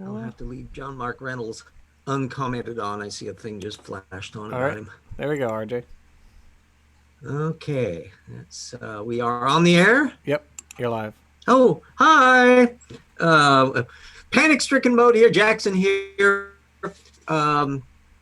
I'll have to leave John Mark Reynolds uncommented on. I see a thing just flashed on All about right. him. There we go, RJ. Okay, we are on the air. Yep. You're live. Oh, hi. Uh, Panic-stricken mode here. Jackson here.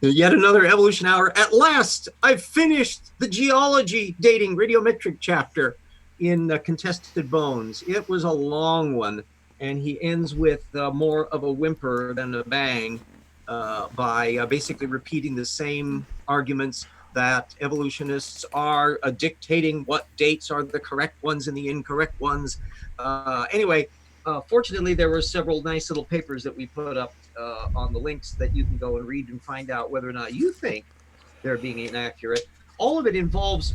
Yet another evolution hour. At last, I've finished the geology dating radiometric chapter in Contested Bones. It was a long one, and he ends with more of a whimper than a bang by basically repeating the same arguments that evolutionists are dictating what dates are the correct ones and the incorrect ones. Anyway, fortunately, there were several nice little papers that we put up on the links that you can go and read and find out whether or not you think they're being inaccurate. All of it involves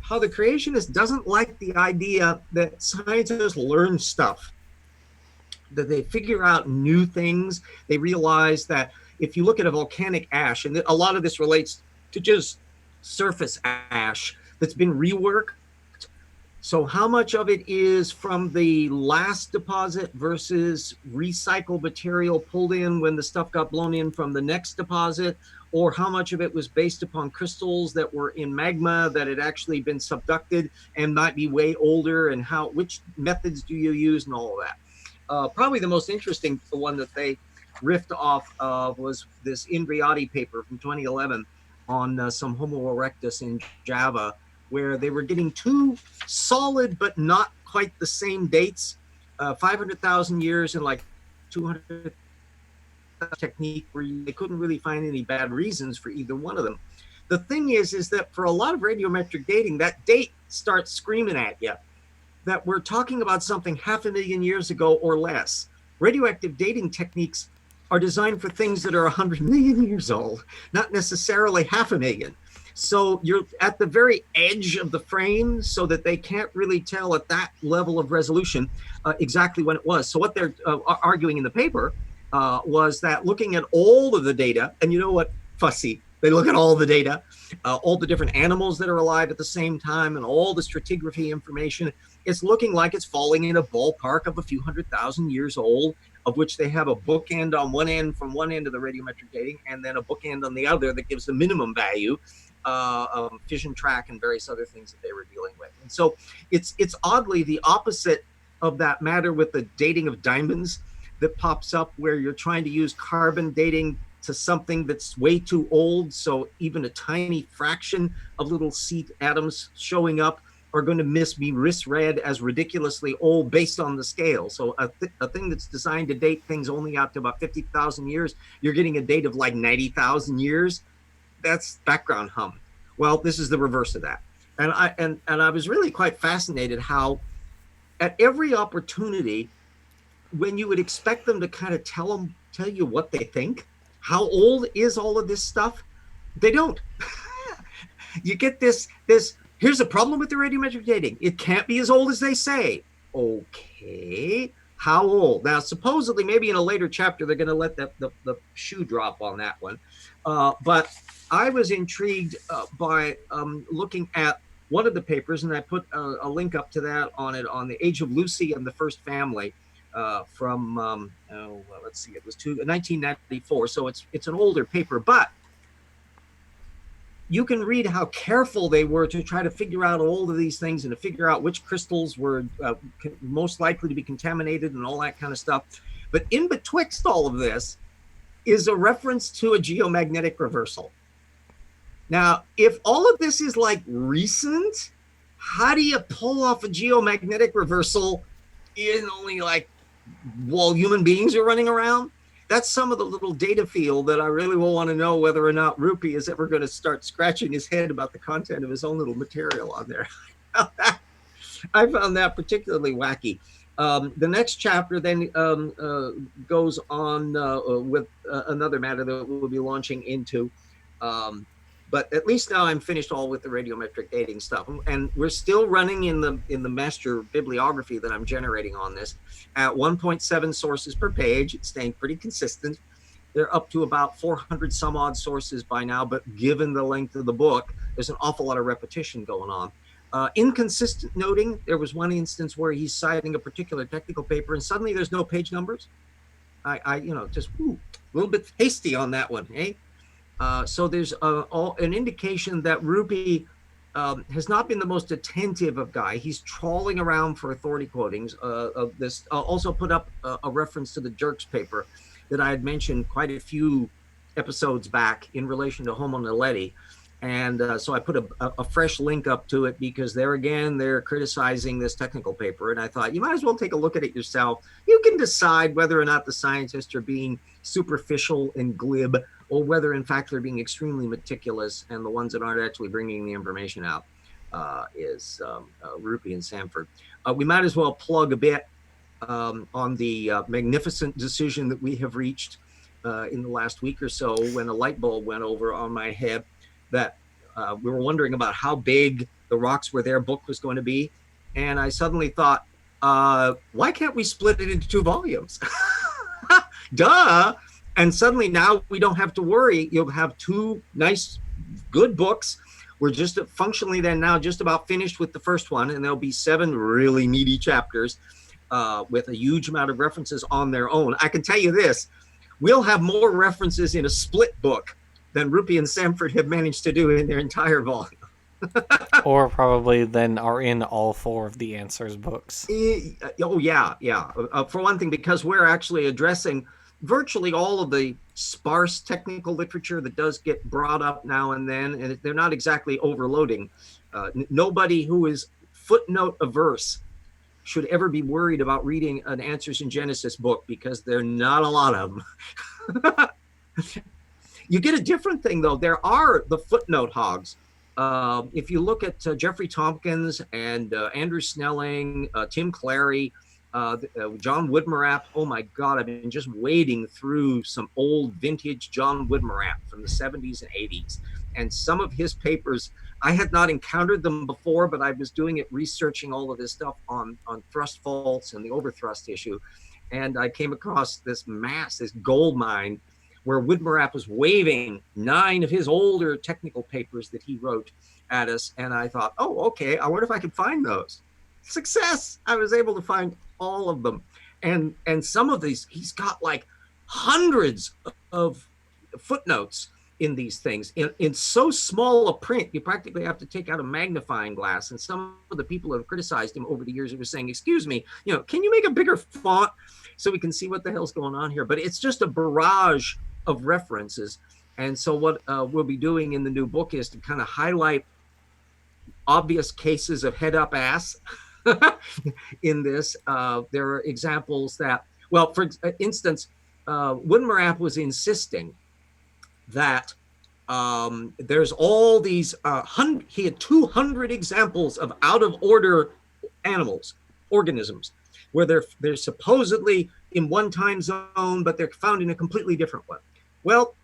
how the creationist doesn't like the idea that scientists learn stuff, that they figure out new things. They realize that if you look at a volcanic ash, and a lot of this relates to just surface ash that's been reworked. So, how much of it is from the last deposit versus recycled material pulled in when the stuff got blown in from the next deposit? Or how much of it was based upon crystals that were in magma that had actually been subducted and might be way older? And which methods do you use and all of that? Probably the most interesting one that they riffed off of was this Indriati paper from 2011 on some Homo erectus in Java, where they were getting two solid but not quite the same dates, 500,000 years and like 200 technique where they couldn't really find any bad reasons for either one of them. The thing is that for a lot of radiometric dating, that date starts screaming at you that we're talking about something 500,000 years ago or less. Radioactive dating techniques are designed for things that are 100 million years old, not necessarily 500,000. So you're at the very edge of the frame so that they can't really tell at that level of resolution exactly when it was. So what they're arguing in the paper was that looking at all of the data, and you know what, fussy, they look at all the data, all the different animals that are alive at the same time, and all the stratigraphy information. It's looking like it's falling in a ballpark of a few 100,000 years old, of which they have a bookend on one end from one end of the radiometric dating, and then a bookend on the other that gives the minimum value, fission track, and various other things that they were dealing with. And so it's oddly the opposite of that matter with the dating of diamonds that pops up, where you're trying to use carbon dating to something that's way too old. So even a tiny fraction of little seed atoms showing up are going to be misread as ridiculously old based on the scale. So a thing that's designed to date things only out to about 50,000 years, you're getting a date of like 90,000 years. That's background hum. Well, this is the reverse of that. And I was really quite fascinated how at every opportunity, when you would expect them to kind of tell you what they think, how old is all of this stuff, they don't. You get this here's a problem with the radiometric dating. It can't be as old as they say. Okay, how old? Now, supposedly, maybe in a later chapter, they're going to let the shoe drop on that one. But I was intrigued by looking at one of the papers, and I put a link up to that on the Age of Lucy and the First Family from, let's see, it was 1994. So it's an older paper, but you can read how careful they were to try to figure out all of these things and to figure out which crystals were most likely to be contaminated and all that kind of stuff. But in betwixt all of this is a reference to a geomagnetic reversal. Now, if all of this is like recent, how do you pull off a geomagnetic reversal in only like while human beings are running around? That's some of the little data field that I really will want to know whether or not Rupe is ever going to start scratching his head about the content of his own little material on there. I found that particularly wacky. The next chapter then goes on with another matter that we'll be launching into. But at least now I'm finished all with the radiometric dating stuff, and we're still running in the master bibliography that I'm generating on this at 1.7 sources per page. It's staying pretty consistent. They're up to about 400 some odd sources by now, but given the length of the book, there's an awful lot of repetition going on. Inconsistent noting, there was one instance where he's citing a particular technical paper and suddenly there's no page numbers. Just a little bit hasty on that one, eh? So there's an indication that Rupe has not been the most attentive of guy. He's trawling around for authority quotings of this. Also put up a reference to the Dirks paper that I had mentioned quite a few episodes back in relation to Homo naledi. And so I put a fresh link up to it because there again, they're criticizing this technical paper. And I thought you might as well take a look at it yourself. You can decide whether or not the scientists are being superficial and glib, or whether in fact they're being extremely meticulous, and the ones that aren't actually bringing the information out is Rupe and Sanford. We might as well plug a bit on the magnificent decision that we have reached in the last week or so, when a light bulb went over on my head that we were wondering about how big the Rocks Were There book was going to be. And I suddenly thought, why can't we split it into 2 volumes? Duh. And suddenly now we don't have to worry. You'll have 2 nice, good books. We're just functionally then now just about finished with the first one, and there'll be 7 really meaty chapters with a huge amount of references on their own. I can tell you this, we'll have more references in a split book than Rupe and Sanford have managed to do in their entire volume. Or probably then are in all 4 of the Answers books. Oh, yeah. For one thing, because we're actually addressing virtually all of the sparse technical literature that does get brought up now and then, and they're not exactly overloading. Nobody who is footnote averse should ever be worried about reading an Answers in Genesis book, because there are not a lot of them. You get a different thing, though. There are the footnote hogs. If you look at Jeffrey Tompkins and Andrew Snelling, Tim Clary, John Woodmarapp, oh my God, I've been just wading through some old vintage John Woodmarapp from the 70s and 80s. And some of his papers, I had not encountered them before, but I was doing it, researching all of this stuff on thrust faults and the overthrust issue. And I came across this gold mine, where Woodmarapp was waving 9 of his older technical papers that he wrote at us. And I thought, oh, okay, I wonder if I could find those. Success! I was able to find all of them. And some of these, he's got like hundreds of footnotes in these things. In so small a print, you practically have to take out a magnifying glass. And some of the people who have criticized him over the years were saying, excuse me, can you make a bigger font so we can see what the hell's going on here? But it's just a barrage of references. And so what we'll be doing in the new book is to kind of highlight obvious cases of head up ass in this. There are examples that, well, for instance, Woodmarapp was insisting that there's all these, he had 200 examples of out of order organisms, where they're supposedly in one time zone, but they're found in a completely different one. Well,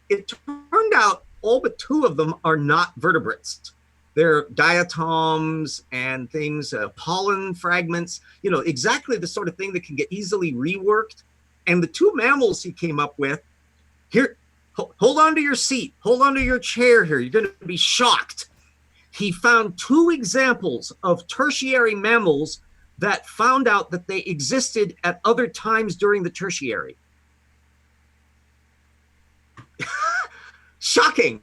it turned out all but 2 of them are not vertebrates. They're diatoms and things, pollen fragments, exactly the sort of thing that can get easily reworked. And the 2 mammals he came up with, here, hold on to your seat, hold on to your chair here, you're going to be shocked. He found 2 examples of tertiary mammals that found out that they existed at other times during the tertiary. Shocking,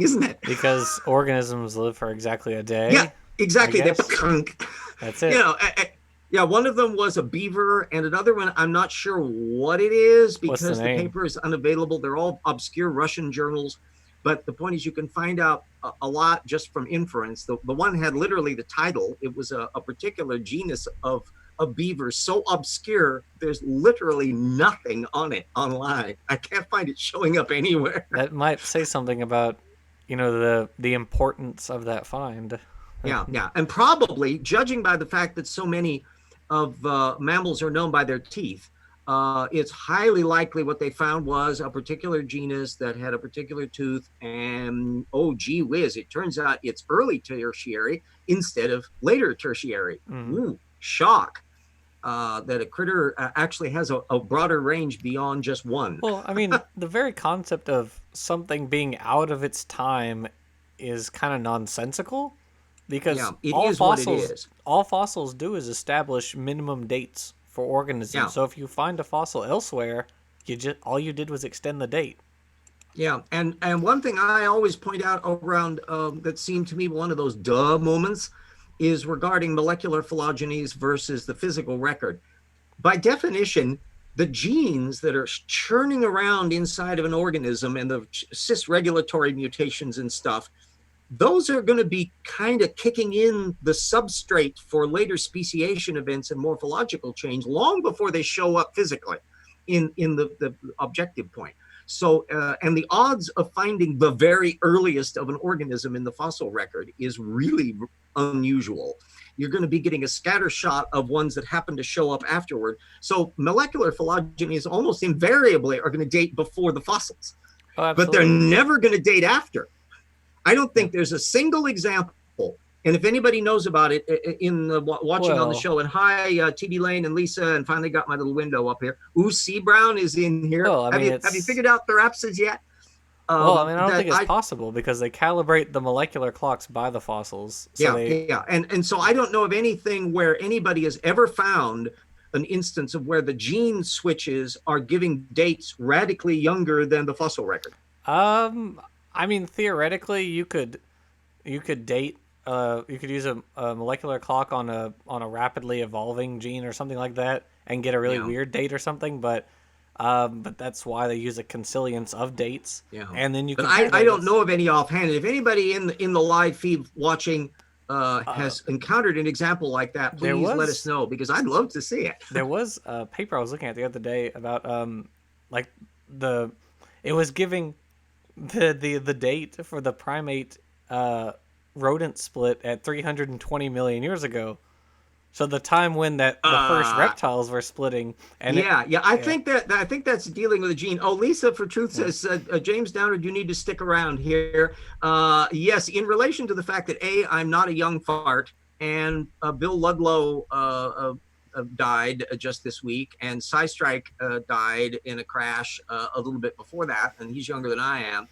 isn't it? Because organisms live for exactly a day. Yeah, exactly. That's it. Yeah, one of them was a beaver, and another one, I'm not sure what it is, because the paper is unavailable. They're all obscure Russian journals. But the point is, you can find out a lot just from inference. The one had literally the title. It was a particular genus of beaver, so obscure, there's literally nothing on it online. I can't find it showing up anywhere. That might say something about, the importance of that find. Yeah. And probably, judging by the fact that so many of mammals are known by their teeth, it's highly likely what they found was a particular genus that had a particular tooth, and oh gee whiz, it turns out it's early tertiary instead of later tertiary. Ooh, shock. That a critter actually has a broader range beyond just one. Well, I mean, the very concept of something being out of its time is kind of nonsensical, because it is what it is. All fossils do is establish minimum dates for organisms. Yeah. So if you find a fossil elsewhere, you just all you did was extend the date. Yeah, and one thing I always point out around that seemed to me one of those duh moments is regarding molecular phylogenies versus the physical record. By definition, the genes that are churning around inside of an organism and the cis-regulatory mutations and stuff, those are going to be kind of kicking in the substrate for later speciation events and morphological change long before they show up physically in the objective point. So, and the odds of finding the very earliest of an organism in the fossil record is really unusual. You're going to be getting a scatter shot of ones that happen to show up afterward. So molecular phylogenies almost invariably are going to date before the fossils, Oh, but they're absolutely. never going to date after. I don't Yeah. think there's a single example. And if anybody knows about it in watching on the Well, show, and hi, TB Lane and Lisa, and finally got my little window up here. Ooh, C Brown is in here. well, I Have mean, you it's figured out the rapsids yet? I don't That think it's I possible because they calibrate the molecular clocks by the fossils. So Yeah, they yeah, and so I don't know of anything where anybody has ever found an instance of where the gene switches are giving dates radically younger than the fossil record. um I mean theoretically you could date you could use a molecular clock on a rapidly evolving gene or something like that and get a really Yeah, weird date or something, but that's why they use a consilience of dates yeah. and then you But compare I don't those. know of any offhand. If anybody in the live feed watching Uh, has encountered an example like that, there please let us was know because I'd love to see it. there was a paper I was looking at the other day about like the it was giving the date for the primate uh rodent split at 320 million years ago. So the time when that the first Uh reptiles were splitting, and it, Yeah, yeah. I yeah, think I think that's dealing with a gene. Oh, Lisa for Truth yeah. says, James Downer, you need to stick around here. Yes, in relation to the fact that I'm not a young fart, and Bill Ludlow died just this week, and Strike died in a crash a little bit before that, and he's younger than I am.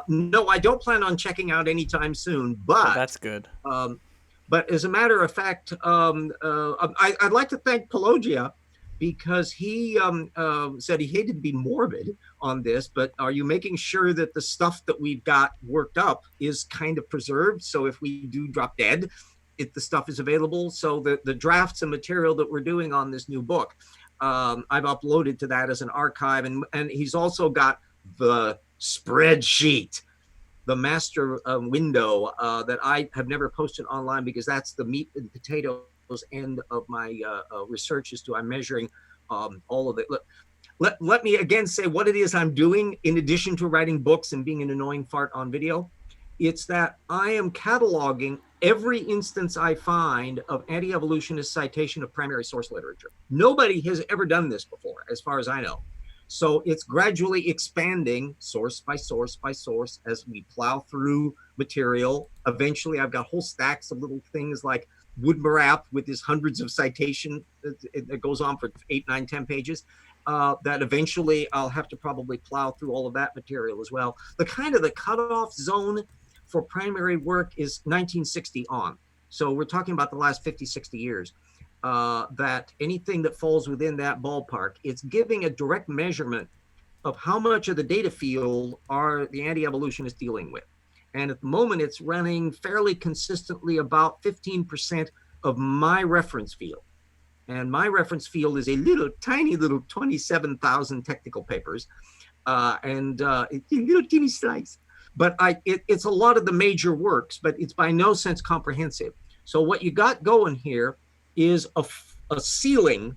No, I don't plan on checking out anytime soon, Well, but that's good. um, as a matter of fact, I'd like to thank Pelagia because he said he hated to be morbid on this, but are you making sure that the stuff that we've got worked up is kind of preserved? So if we do drop dead, if the stuff is available, so the drafts and material that we're doing on this new book, I've uploaded to that as an archive, and he's also got the spreadsheet, the master window that I have never posted online because that's the meat and potatoes end of my research as to I'm measuring all of it. Let me again say what it is I'm doing in addition to writing books and being an annoying fart on video. It's that I am cataloging every instance I find of anti-evolutionist citation of primary source literature. Nobody has ever done this before, as far as I know. So it's gradually expanding source by source by source as we plow through material. Eventually, I've got whole stacks of little things like Woodmarap with his hundreds of citations that goes on for 8, 9, 10 pages. That eventually I'll have to probably plow through all of that material as well. The cutoff zone for primary work is 1960 on. So we're talking about the last 50, 60 years. That anything that falls within that ballpark, it's giving a direct measurement of how much of the data field are the anti-evolutionists dealing with. And at the moment, it's running fairly consistently about 15% of my reference field. And my reference field is a little tiny little 27,000 technical papers and a little teeny slice. But it's a lot of the major works, but it's by no sense comprehensive. So what you got going here is a ceiling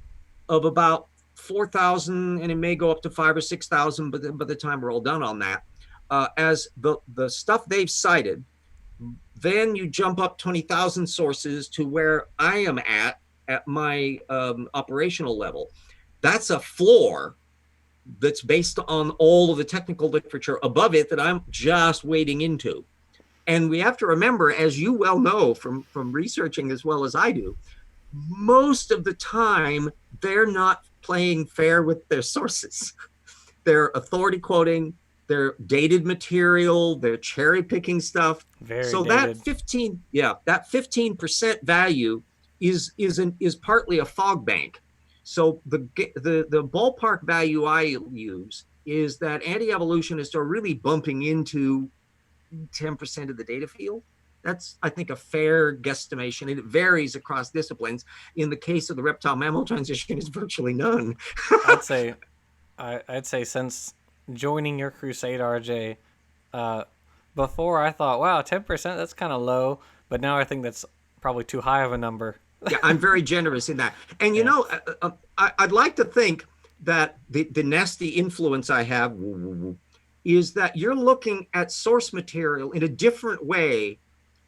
of about 4,000, and it may go up to 5 or 6,000, but by the time we're all done on that, as the stuff they've cited. Then you jump up 20,000 sources to where I am at my operational level. That's a floor that's based on all of the technical literature above it that I'm just wading into. And we have to remember, as you well know from researching as well as I do, most of the time they're not playing fair with their sources. They're authority quoting, they're dated material, they're cherry picking stuff. Very So that dated. 15, yeah, that 15% value is partly a fog bank. So the ballpark value I use is that anti-evolutionists are really bumping into 10% of the data field. That's, I think, a fair guesstimation. It varies across disciplines. In the case of the reptile mammal transition, it's virtually none. I'd say I'd say since joining your crusade, RJ, uh, before I thought, wow, 10%, that's kind of low, but now I think that's probably too high of a number. Yeah, I'm very generous in that. And Yeah, I'd like to think that the nasty influence I have is that you're looking at source material in a different way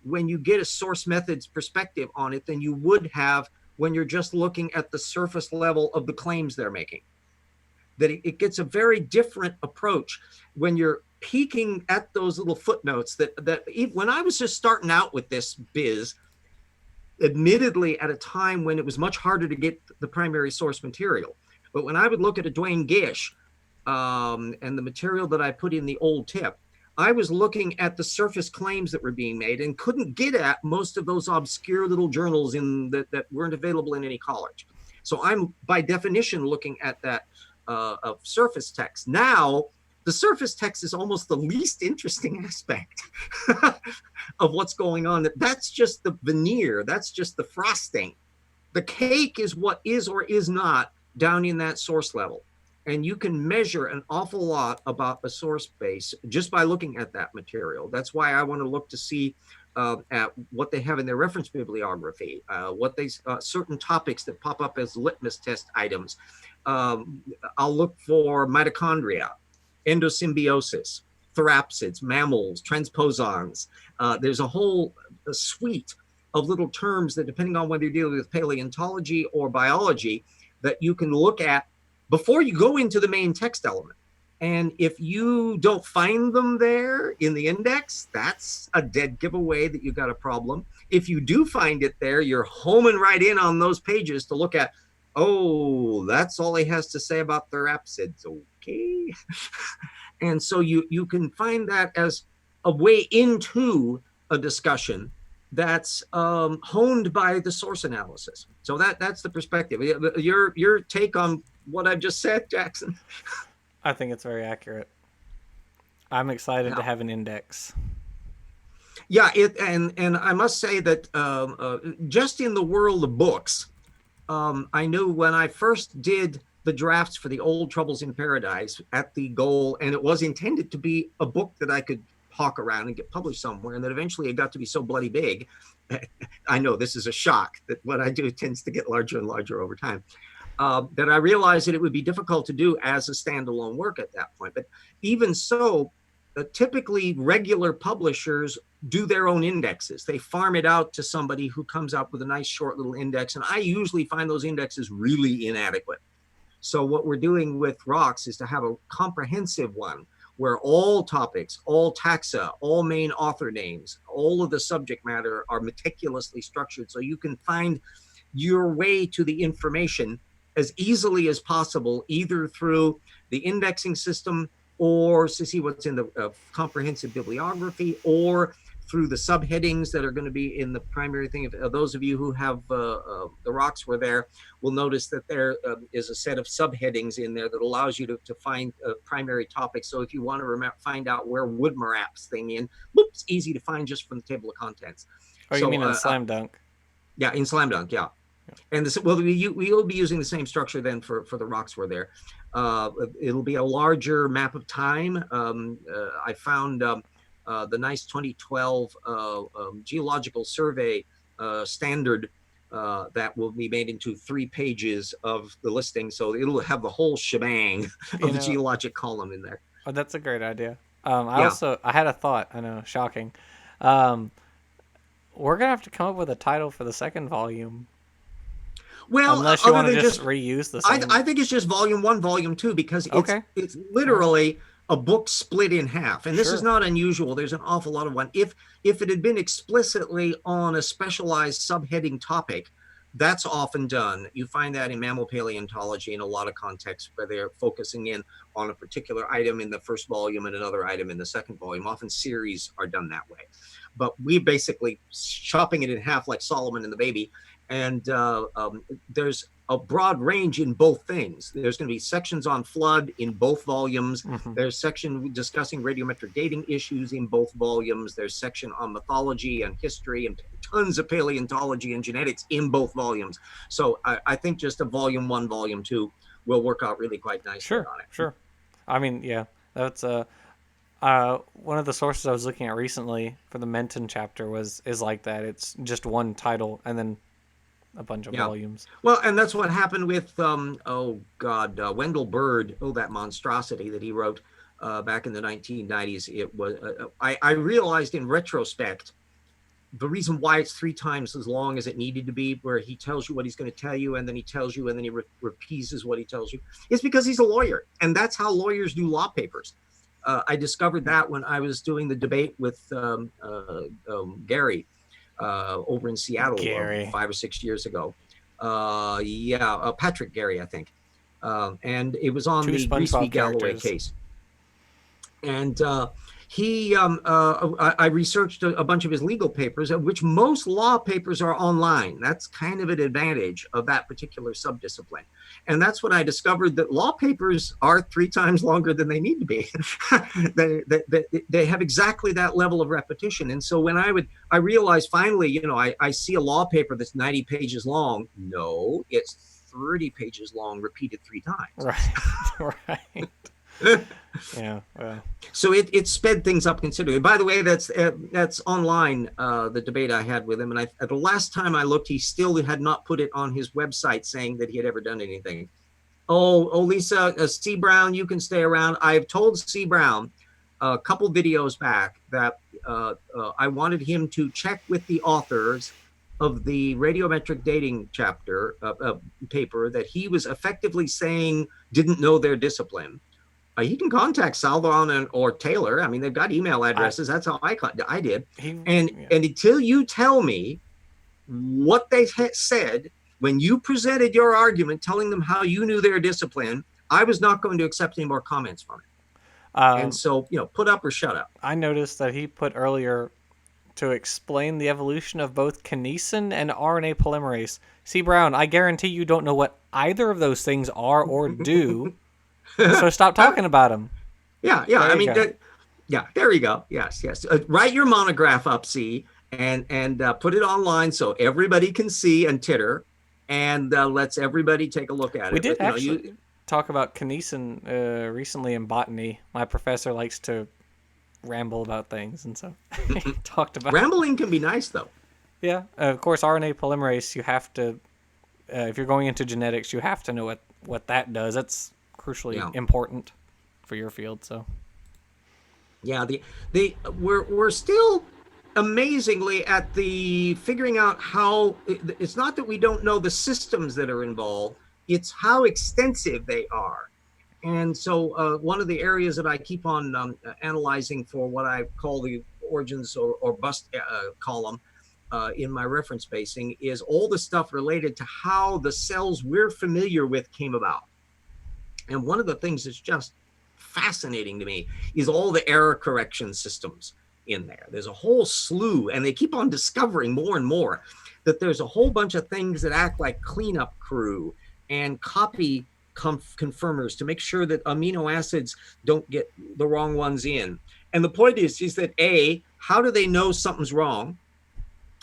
when you get a source methods perspective on it than you would have when you're just looking at the surface level of the claims they're making. That it gets a very different approach when you're peeking at those little footnotes that when I was just starting out with this biz, admittedly at a time when it was much harder to get the primary source material. But when I would look at a Dwayne Gish and the material that I put in the old tip, I was looking at the surface claims that were being made and couldn't get at most of those obscure little journals that weren't available in any college. So I'm by definition looking at that of surface text. Now, the surface text is almost the least interesting aspect of what's going on. That's just the veneer. That's just the frosting. The cake is what is or is not down in that source level. And you can measure an awful lot about a source base just by looking at that material. That's why I want to look to see at what they have in their reference bibliography, what they certain topics that pop up as litmus test items. I'll look for mitochondria, endosymbiosis, therapsids, mammals, transposons. There's a whole suite of little terms that, depending on whether you're dealing with paleontology or biology, that you can look at before you go into the main text element. And if you don't find them there in the index, that's a dead giveaway that you got a problem. If you do find it there, you're homing right in on those pages to look at, oh, that's all he has to say about therapsids. Okay. And so you can find that as a way into a discussion that's honed by the source analysis. So that's the perspective. Your take on what I've just said, Jackson? I think it's very accurate. I'm excited Yeah. to have an index. Yeah, and I must say that just in the world of books, I knew when I first did the drafts for the Old Troubles in Paradise at the goal, and it was intended to be a book that I could hawk around and get published somewhere, and that eventually it got to be so bloody big. I know this is a shock that what I do tends to get larger and larger over time. That I realized that it would be difficult to do as a standalone work at that point. But even so, typically regular publishers do their own indexes. They farm it out to somebody who comes up with a nice short little index. And I usually find those indexes really inadequate. So what we're doing with Rocks is to have a comprehensive one where all topics, all taxa, all main author names, all of the subject matter are meticulously structured. So you can find your way to the information as easily as possible, either through the indexing system or to see what's in the comprehensive bibliography, or through the subheadings that are going to be in the primary thing. If those of you who have the Rocks were there will notice that there is a set of subheadings in there that allows you to find primary topics. So if you want to find out where Woodmarap's thing in, it's easy to find just from the table of contents. Oh, so, you mean in Slam Dunk? Yeah, in Slam Dunk, yeah. And this, well, we'll be using the same structure then for the Rocks were there. It'll be a larger map of time. I found the nice 2012 geological survey standard that will be made into 3 pages of the listing. So it'll have the whole shebang of the geologic column in there. Oh, that's a great idea. Yeah. I had a thought. I know, shocking. We're gonna have to come up with a title for the second volume. Well, unless you want to just reuse the same. I think it's just volume 1, volume 2, because it's literally a book split in half, and this is not unusual. There's an awful lot of one. If it had been explicitly on a specialized subheading topic, that's often done. You find that in mammal paleontology in a lot of contexts where they're focusing in on a particular item in the first volume and another item in the second volume. Often series are done that way. But we basically chopping it in half like Solomon and the baby. And there's a broad range in both things. There's going to be sections on flood in both volumes. Mm-hmm. There's section discussing radiometric dating issues in both volumes. There's section on mythology and history and tons of paleontology and genetics in both volumes. So I think just a volume 1, volume 2 will work out really quite nicely Sure, on it. sure. I mean, yeah, that's one of the sources I was looking at recently for the Menton chapter is like that. It's just one title and then a bunch of Yeah. volumes. Well, and that's what happened with Wendell Bird. Oh, that monstrosity that he wrote back in the 1990s. It was I realized in retrospect the reason why it's 3 times as long as it needed to be, where he tells you what he's going to tell you and then he tells you and then he repeats what he tells you, is because he's a lawyer, and that's how lawyers do law papers. I discovered that when I was doing the debate with Gary over in Seattle Gary. 5 or 6 years ago. Patrick Gary, I think. And it was on 2 the Grease v. SpongeBob Galloway characters. case. And I researched a bunch of his legal papers, of which most law papers are online. That's kind of an advantage of that particular subdiscipline. And that's when I discovered that law papers are 3 times longer than they need to be. They have exactly that level of repetition. And so when I realized finally, I see a law paper that's 90 pages long. No, it's 30 pages long, repeated 3 times. Right, right. Yeah. So it sped things up considerably. By the way, that's online. The debate I had with him, and the last time I looked, he still had not put it on his website saying that he had ever done anything. Oh, Lisa, C. Brown, you can stay around. I've told C. Brown a couple videos back that I wanted him to check with the authors of the radiometric dating chapter paper that he was effectively saying didn't know their discipline. He can contact Salvon or Taylor. I mean, they've got email addresses. That's how I did. And until you tell me what they said when you presented your argument, telling them how you knew their discipline, I was not going to accept any more comments from it. And so, put up or shut up. I noticed that he put earlier to explain the evolution of both kinesin and RNA polymerase. C. Brown, I guarantee you don't know what either of those things are or do. So stop talking about them. Yeah. I mean, there you go. Yes. Write your monograph up, C, and put it online so everybody can see and titter, and let's everybody take a look at it. We did actually talk about kinesin recently in botany. My professor likes to ramble about things, and so he talked about rambling can be nice, though. Yeah, of course, RNA polymerase. You have to, if you're going into genetics, you have to know what that does. That's crucially important for your field. So we're still amazingly at the figuring out how it's not that we don't know the systems that are involved, it's how extensive they are. And so one of the areas that I keep on analyzing for what I call the origins or bust column in my reference basing is all the stuff related to how the cells we're familiar with came about. And one of the things that's just fascinating to me is all the error correction systems in there. There's a whole slew, and they keep on discovering more and more that there's a whole bunch of things that act like cleanup crew and copy confirmers to make sure that amino acids don't get the wrong ones in. And the point is that A, how do they know something's wrong?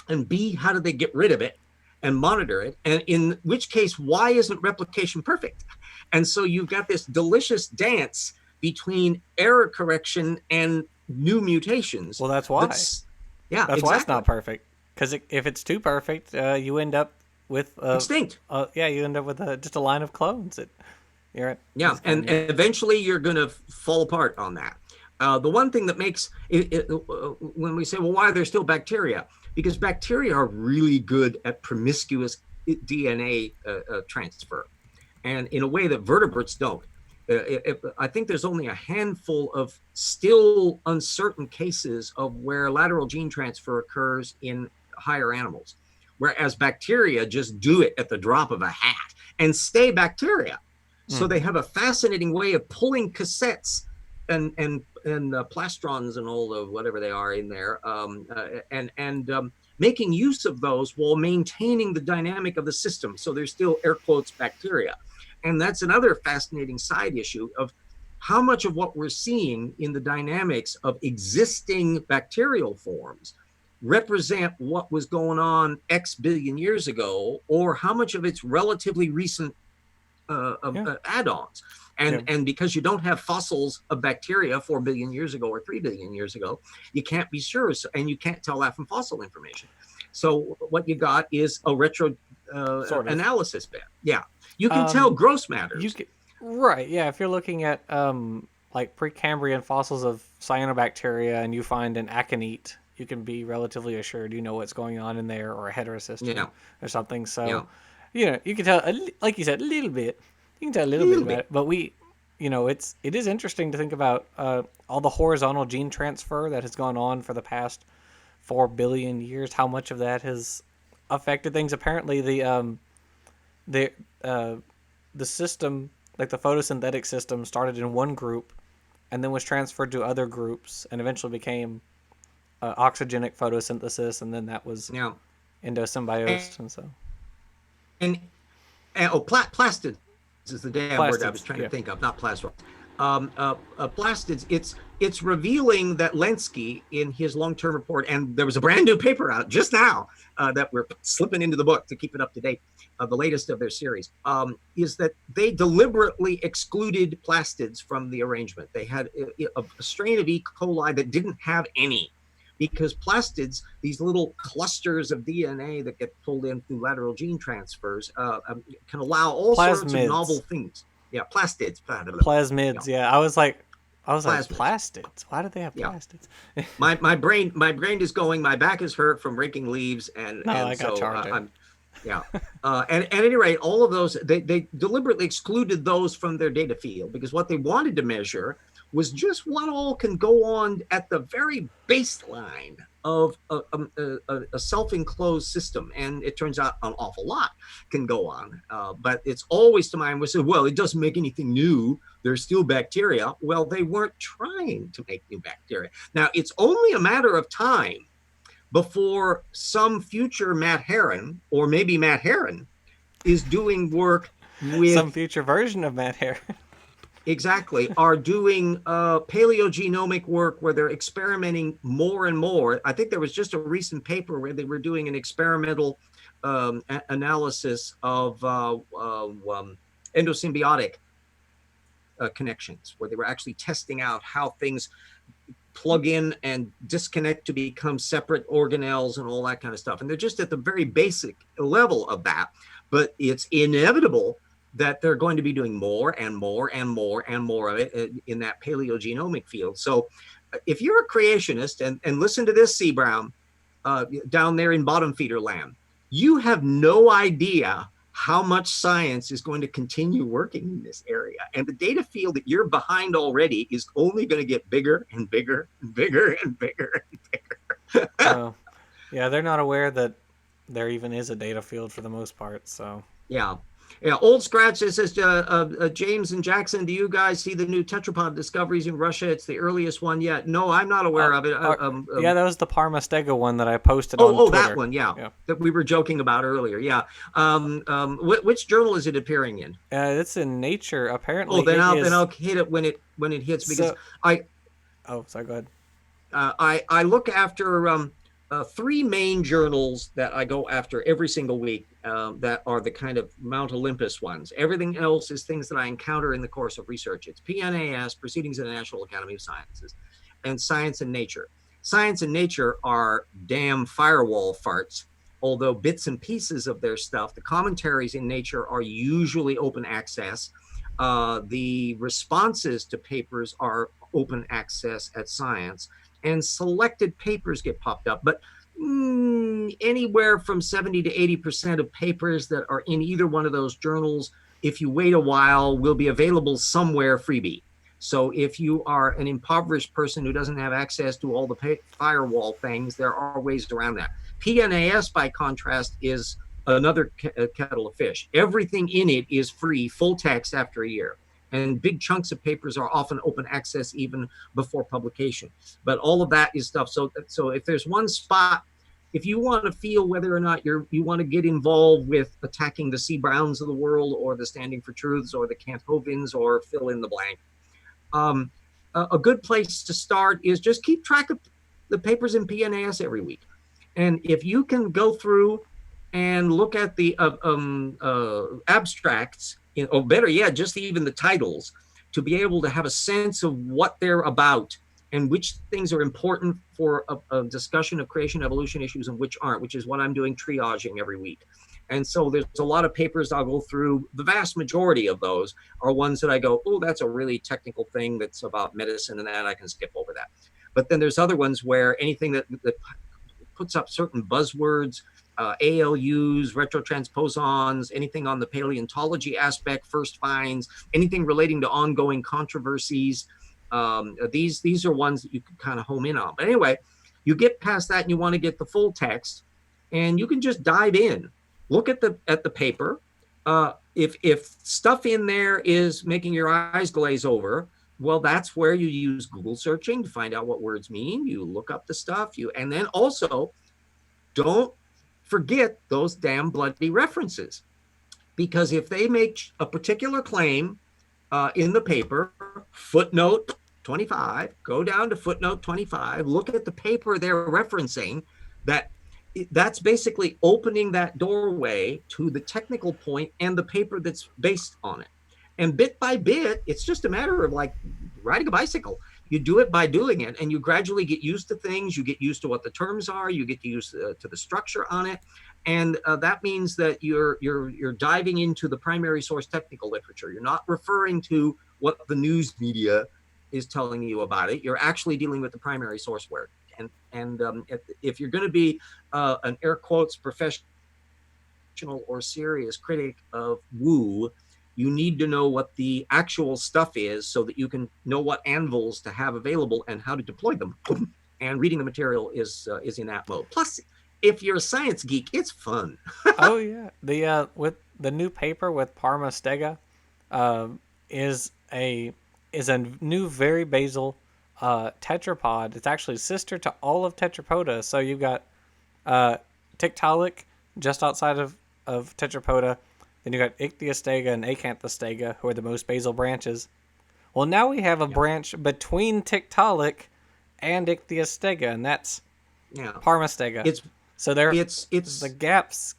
And B, how do they get rid of it and monitor it? And in which case, why isn't replication perfect? And so you've got this delicious dance between error correction and new mutations. Well, that's why. That's exactly why it's not perfect. Because if it's too perfect, you end up with extinct. You end up with just a line of clones. And eventually you're going to fall apart on that. The one thing that makes when we say, well, why are there still bacteria? Because bacteria are really good at promiscuous DNA transfer, and in a way that vertebrates don't. I think there's only a handful of still uncertain cases of where lateral gene transfer occurs in higher animals, whereas bacteria just do it at the drop of a hat and stay bacteria. So they have a fascinating way of pulling cassettes and plastrons and all the whatever they are in there, and making use of those while maintaining the dynamic of the system. So there's still air quotes bacteria. And that's another fascinating side issue of how much of what we're seeing in the dynamics of existing bacterial forms represent what was going on X billion years ago, or how much of it's relatively recent Yeah. add-ons. Yeah. And because you don't have fossils of bacteria 4 billion years ago or 3 billion years ago, you can't be sure. And you can't tell that from fossil information. So what you got is a retro Sort of. analysis bit. Yeah. You can tell Um, gross you matters. could, right? Yeah. If you're looking at like Precambrian fossils of cyanobacteria, and you find an aconite, you can be relatively assured you know what's going on in there, or a heterocystine Yeah. or something. So, Yeah. you can tell, like you said, a little bit. You can tell a A little bit little about bit. it, but it is interesting to think about all the horizontal gene transfer that has gone on for the past 4 billion years. How much of that has affected things? Apparently, the uh, the system, like the photosynthetic system, started in one group and then was transferred to other groups and eventually became oxygenic photosynthesis, and then that was Yeah. And, endosymbiosis, and so and, plastids is the damn word I was plastids. trying to Yeah. think of, not plasma. Plastids, it's revealing that Lenski in his long-term report, and there was a brand new paper out just now that we're slipping into the book to keep it up to date, the latest of their series, is that they deliberately excluded plastids from the arrangement. They had a strain of E. coli that didn't have any, because plastids, these little clusters of DNA that get pulled in through lateral gene transfers, can allow all sorts of novel Plasmids. things. Yeah, plastids. Blah, blah, blah. Yeah, Plasmids. Yeah. I was like plasmids. plastids. Why did they have Yeah, plastids? my brain is going. My back is hurt from raking leaves, and No, I and got so charged. I'm. Yeah, and at any rate, all of those they deliberately excluded those from their data field, because what they wanted to measure was just what all can go on at the very baseline of a self-enclosed system, and it turns out an awful lot can go on. But it's always to mind was, well, it doesn't make anything new. There's still bacteria. Well, they weren't trying to make new bacteria. Now, it's only a matter of time before some future Matt Herron, or maybe Matt Herron, is doing work Some with, future version of Matt Hair. exactly, are doing paleogenomic work where they're experimenting more and more. I think there was just a recent paper where they were doing an experimental analysis of endosymbiotic connections, where they were actually testing out how things plug in and disconnect to become separate organelles and all that kind of stuff. And they're just at the very basic level of that. But it's inevitable that they're going to be doing more and more and more and more of it in that paleogenomic field. So if you're a creationist, and listen to this, C. Brown, down there in bottom feeder land, you have no idea how much science is going to continue working in this area. And the data field that you're behind already is only going to get bigger and bigger and bigger and bigger and bigger. Oh, yeah. They're not aware that there even is a data field for the most part. So Yeah. Yeah. Old Scratch says, James and Jackson, do you guys see the new tetrapod discoveries in Russia? It's the earliest one yet. No, I'm not aware of it. yeah, that was the Parma Stega one that I posted on Oh, that Twitter. one. Yeah. Yeah. That we were joking about earlier. Yeah. Which journal is it appearing in? It's in Nature. Oh, Apparently, then it I'll is. hit it when it hits, because So, I oh, sorry. Go ahead. I look after three main journals that I go after every single week, that are the kind of Mount Olympus ones. Everything else is things that I encounter in the course of research. It's PNAS, Proceedings of the National Academy of Sciences, and Science and Nature. Science and Nature are damn firewall farts. Although bits and pieces of their stuff, the commentaries in Nature are usually open access. The responses to papers are open access at Science, and selected papers get popped up. But anywhere from 70 to 80% of papers that are in either one of those journals, if you wait a while, will be available somewhere freebie. So if you are an impoverished person who doesn't have access to all the firewall things, there are ways around that. PNAS, by contrast, is another kettle of fish. Everything in it is free, full text after a year. And big chunks of papers are often open access even before publication. But all of that is stuff. So if there's one spot if you want to feel whether or not you want to get involved with attacking the C. Browns of the world or the Standing for Truths or the Kant Hovins or fill in the blank, um, a good place to start is just keep track of the papers in PNAS every week. And if you can go through and look at the abstracts, or better yet, just even the titles, to be able to have a sense of what they're about and which things are important for a discussion of creation evolution issues and which aren't, which is what I'm doing triaging every week. And so there's a lot of papers I'll go through. The vast majority of those are ones that I go, oh, that's a really technical thing that's about medicine and that I can skip over that. But then there's other ones where anything that puts up certain buzzwords, ALUs, retrotransposons, anything on the paleontology aspect, first finds, anything relating to ongoing controversies. These are ones that you can kind of home in on. But anyway, you get past that and you want to get the full text, and you can just dive in, look at the paper. If stuff in there is making your eyes glaze over, well, that's where you use Google searching to find out what words mean. You look up the stuff, and then also don't forget those damn bloody references. Because if they make a particular claim in the paper, footnote 25, go down to footnote 25, look at the paper they're referencing, that's basically opening that doorway to the technical point and the paper that's based on it. And bit by bit, it's just a matter of like riding a bicycle. You do it by doing it, and you gradually get used to things. You get used to what the terms are. You get used to the structure on it, and that means that you're diving into the primary source technical literature. You're not referring to what the news media is telling you about it. You're actually dealing with the primary source work. And if you're going to be an air quotes professional or serious critic of woo, you need to know what the actual stuff is so that you can know what anvils to have available and how to deploy them. And reading the material is in that mode. Plus, if you're a science geek, it's fun. Oh yeah, the with the new paper with Parma stega, is a new very basal tetrapod. It's actually sister to all of Tetrapoda. So you've got Tiktaalik just outside of Tetrapoda. Then you got Ichthyostega and Acanthostega, who are the most basal branches. Well, now we have a branch between Tiktaalik and Ichthyostega, and that's Parmastega. So it's the gaps.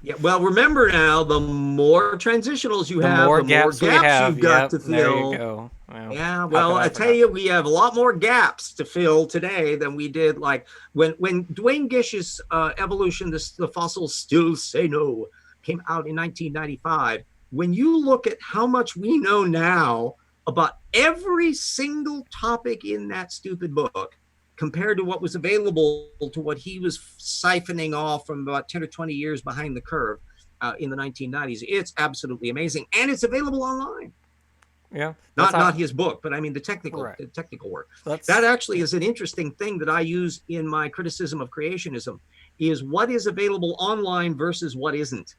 Yeah, well, remember now, the more transitionals you have, the more gaps you've got to fill. There you go. Well, yeah, well, I tell you, we have a lot more gaps to fill today than we did. Like when Dwayne Gish's Evolution, the Fossils Still Say No, came out in 1995. When you look at how much we know now about every single topic in that stupid book, compared to what was available to what he was siphoning off from about 10 or 20 years behind the curve in the 1990s. It's absolutely amazing. And it's available online. Yeah. Not his book, but I mean the technical work. That actually is an interesting thing that I use in my criticism of creationism, is what is available online versus what isn't.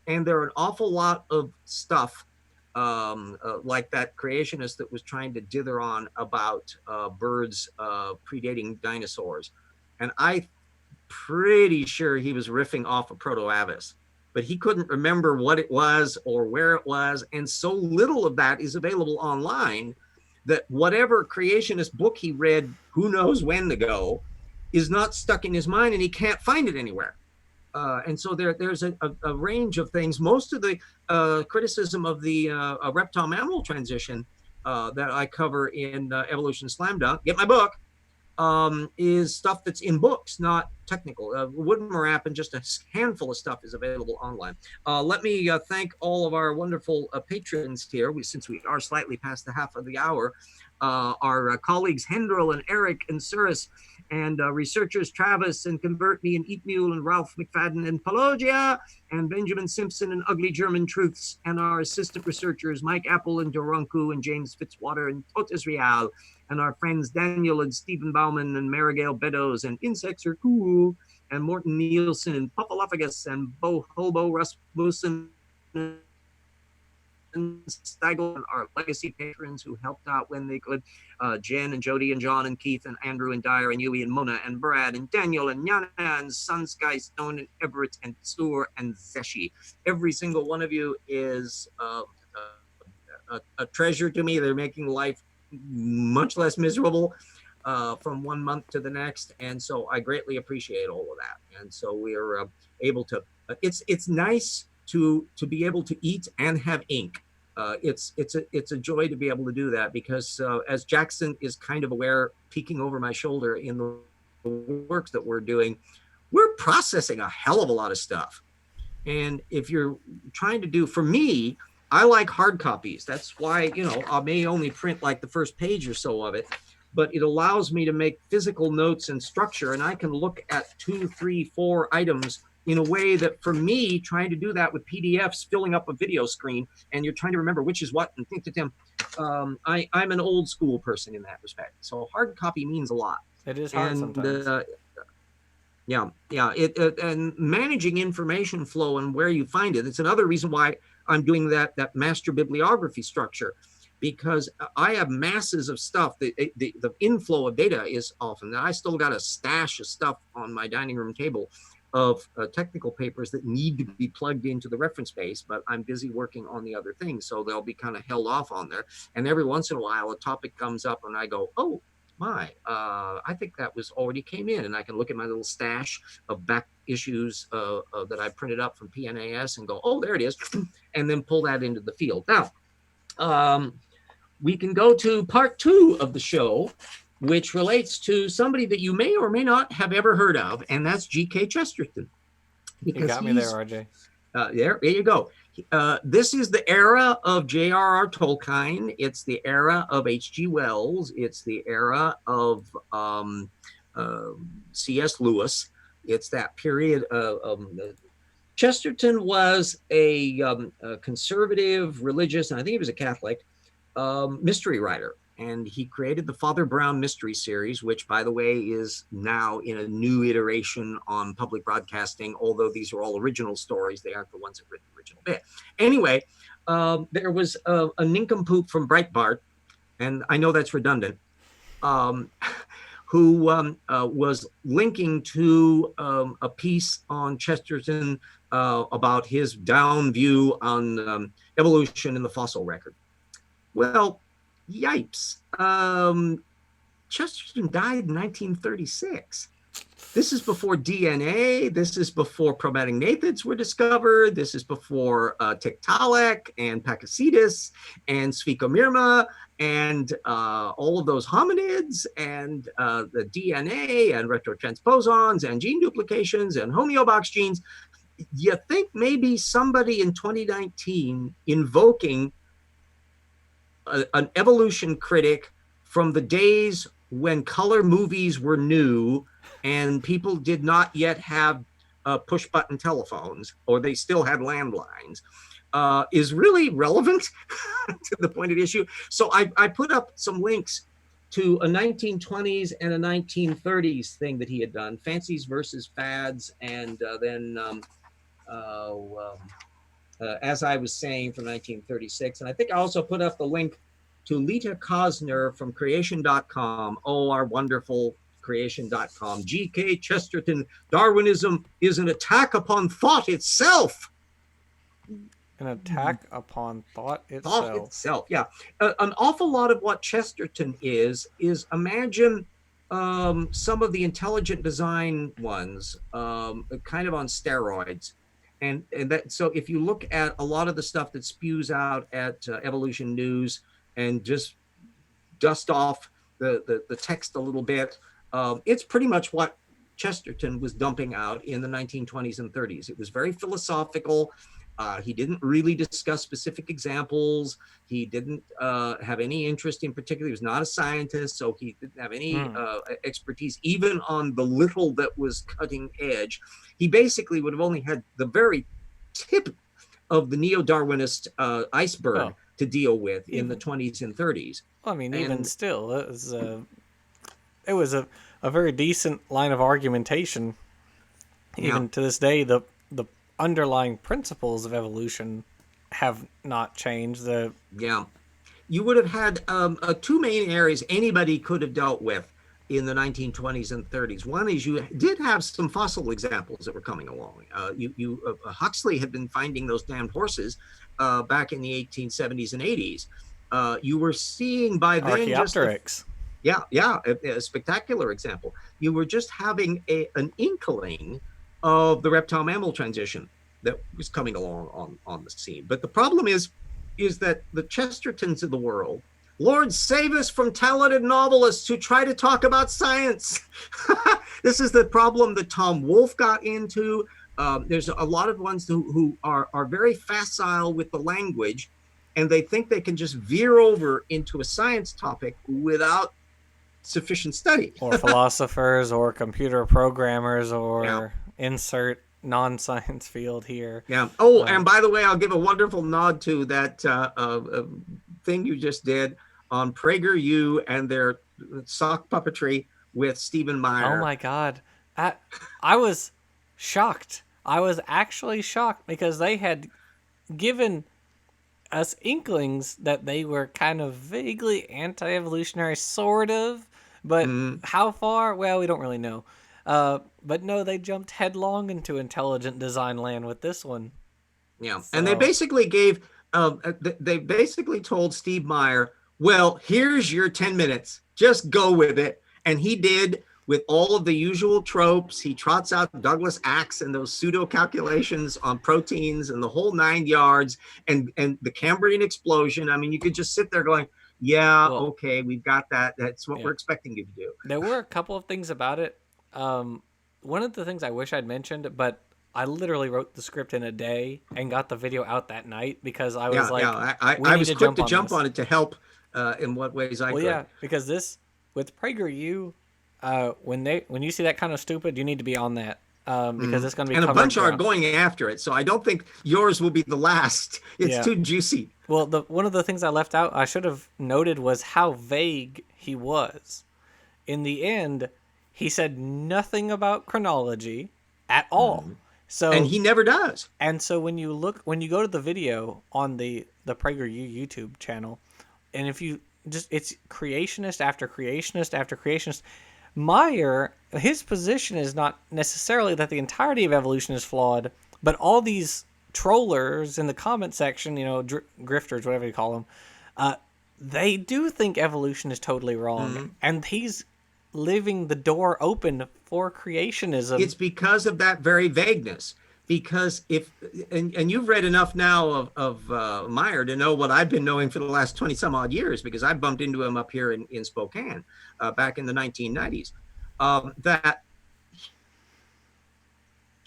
And there are an awful lot of stuff like that creationist that was trying to dither on about birds predating dinosaurs. And I'm pretty sure he was riffing off of Proto-Avis, but he couldn't remember what it was or where it was. And so little of that is available online that whatever creationist book he read who knows when ago is not stuck in his mind, and he can't find it anywhere. And so there's a range of things. Most of the criticism of the reptile-mammal transition that I cover in Evolution Slam Dunk, get my book, is stuff that's in books, not technical. Woodmorap and just a handful of stuff is available online. Let me thank all of our wonderful patrons here, since we are slightly past the half of the hour. Our colleagues Hendril and Eric and Suris, and researchers Travis and Convert Me and Eat Mule and Ralph McFadden and Pelagia and Benjamin Simpson and Ugly German Truths, and our assistant researchers Mike Apple and Doronku and James Fitzwater and Totis Real, and our friends Daniel and Stephen Bauman and Marigale Beddoes and Insects Are Cool and Morton Nielsen and Puffalophagus and Bo Hobo Rasmussen Steigel, and our legacy patrons who helped out when they could. Jen and Jody and John and Keith and Andrew and Dyer and Yui and Mona and Brad and Daniel and Yana and Sun Sky Stone and Everett and Stuart and Zeshi. Every single one of you is a treasure to me. They're making life much less miserable from one month to the next, and so I greatly appreciate all of that. And so we're able to. It's nice to be able to eat and have ink. It's a joy to be able to do that because as Jackson is kind of aware, peeking over my shoulder in the work that we're doing, we're processing a hell of a lot of stuff. And if you're trying to do, for me, I like hard copies. That's why, I may only print like the first page or so of it, but it allows me to make physical notes and structure. And I can look at 2, 3, 4 items in a way that for me, trying to do that with PDFs, filling up a video screen, and you're trying to remember which is what and think to them. I'm an old school person in that respect. So hard copy means a lot. It is hard sometimes. Yeah. And managing information flow and where you find it. It's another reason why I'm doing that master bibliography structure, because I have masses of stuff. The inflow of data is often. I still got a stash of stuff on my dining room table of technical papers that need to be plugged into the reference base, but I'm busy working on the other things, so they'll be kind of held off on there. And every once in a while, a topic comes up, and I go, oh, I think that was already came in, and I can look at my little stash of back issues that I printed up from PNAS and go, oh, there it is, and then pull that into the field. Now, we can go to part 2 of the show, which relates to somebody that you may or may not have ever heard of, and that's G.K. Chesterton. You got me there, RJ. There you go. This is the era of J.R.R. Tolkien. It's the era of H.G. Wells. It's the era of C.S. Lewis. It's that period of Chesterton was a conservative, religious, and I think he was a Catholic mystery writer. And he created the Father Brown mystery series, which, by the way, is now in a new iteration on public broadcasting. Although these are all original stories, they aren't the ones that written the original bit. Anyway, there was a nincompoop from Breitbart, and I know that's redundant, who was linking to a piece on Chesterton about his down view on evolution in the fossil record. Well, yipes. Chesterton died in 1936. This is before DNA. This is before chromatic gnathids were discovered. This is before Tiktaalik and Pakicetus and Sphygmomyrma and all of those hominids and the DNA and retrotransposons and gene duplications and homeobox genes. You think maybe somebody in 2019 invoking an evolution critic from the days when color movies were new and people did not yet have push button telephones, or they still had landlines, is really relevant to the point of the issue. So I put up some links to a 1920s and a 1930s thing that he had done, fancies versus fads, and then as I was saying, from 1936. And I think I also put up the link to Lita Kosner from creation.com. Oh, our wonderful creation.com. G.K. Chesterton, Darwinism is an attack upon thought itself. An attack upon thought itself. Thought itself, yeah. An awful lot of what Chesterton is imagine some of the intelligent design ones, kind of on steroids. And that, so if you look at a lot of the stuff that spews out at Evolution News and just dust off the text a little bit, it's pretty much what Chesterton was dumping out in the 1920s and 30s. It was very philosophical. He didn't really discuss specific examples. He didn't have any interest in particular. He was not a scientist, so he didn't have any expertise, even on the little that was cutting edge. He basically would have only had the very tip of the neo-Darwinist iceberg to deal with in the 20s and 30s. Well, I mean, even still, it was a very decent line of argumentation. Even to this day, the underlying principles of evolution have not changed. The Yeah. You would have had two main areas anybody could have dealt with in the 1920s and 30s. One is you did have some fossil examples that were coming along. Huxley had been finding those damned horses back in the 1870s and 80s. You were seeing by then just the Archaeopteryx. a spectacular example. You were just having an inkling of the reptile mammal transition that was coming along on the scene. But the problem is that the Chestertons of the world, Lord save us from talented novelists who try to talk about science. This is the problem that Tom Wolfe got into. There's a lot of ones who are very facile with the language, and they think they can just veer over into a science topic without sufficient study. Or philosophers or computer programmers Yeah. or insert non-science field here. Yeah. Oh, Uh, and by the way, I'll give a wonderful nod to that thing you just did on PragerU and their sock puppetry with Stephen oh Meyer. my god. I, I was shocked. I was actually shocked because they had given us inklings that they were kind of vaguely anti-evolutionary, sort of, but Mm, how far? Well, we don't really know. But no, they jumped headlong into intelligent design land with this one. yeah. And So, they basically told Steve Meyer, well, here's your 10 minutes. Just go with it. And he did with all of the usual tropes. He trots out Douglas Axe and those pseudo calculations on proteins and the whole 9 yards and the Cambrian explosion. I mean, you could just sit there going, yeah, well, okay, we've got that. That's what yeah, we're expecting you to do. there were a couple of things about it. Um, One of the things I wish I'd mentioned, but I literally wrote the script in a day and got the video out that night because I was Yeah, like, yeah. we I need was to quick jump to on jump this. on it to help in what ways I Well, could. yeah, because this with PragerU, when you see that kind of stupid, you need to be on that because Mhm. it's going to be And a covered bunch are ground. going after it. So I don't think yours will be the last. It's Yeah. too juicy. Well, the one of the things I left out, I should have noted was how vague he was. In the end, he said nothing about chronology at all. Mhm. And So he never does. when you go to the video on the PragerU YouTube channel, and if you just it's creationist after creationist after creationist. Meyer, his position is not necessarily that the entirety of evolution is flawed, but all these trollers in the comment section, grifters, whatever you call them, uh, they do think evolution is totally wrong, Mhm. and he's leaving the door open for creationism. It's because of that very vagueness. Because if and you've read enough now of Meyer to know what I've been knowing for the last 20 some odd years, because I bumped into him up here in Spokane back in the 1990s, that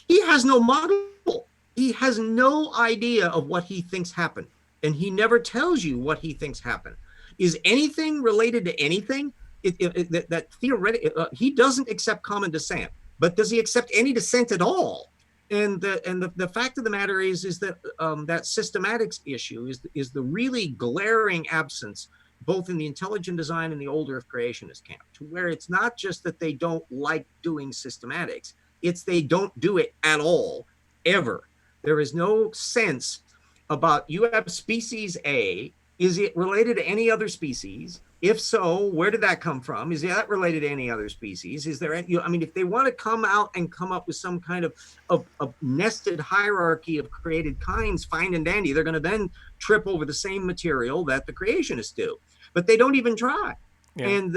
he has no model. He has no idea of what he thinks happened. And he never tells you what he thinks happened. Is anything related to anything? That theoretically, he doesn't accept common descent, but does he accept any descent at all? And the fact of the matter is that that systematics issue is the really glaring absence both in the intelligent design and the older of creationist camp, to where it's not just that they don't like doing systematics, it's they don't do it at all, ever. There is no sense about you have species A. Is it related to any other species? If so, where did that come from? Is that related to any other species? Is there any, I mean, if they want to come out and come up with some kind of nested hierarchy of created kinds, fine and dandy, they're going to then trip over the same material that the creationists do. But they don't even try. Yeah. And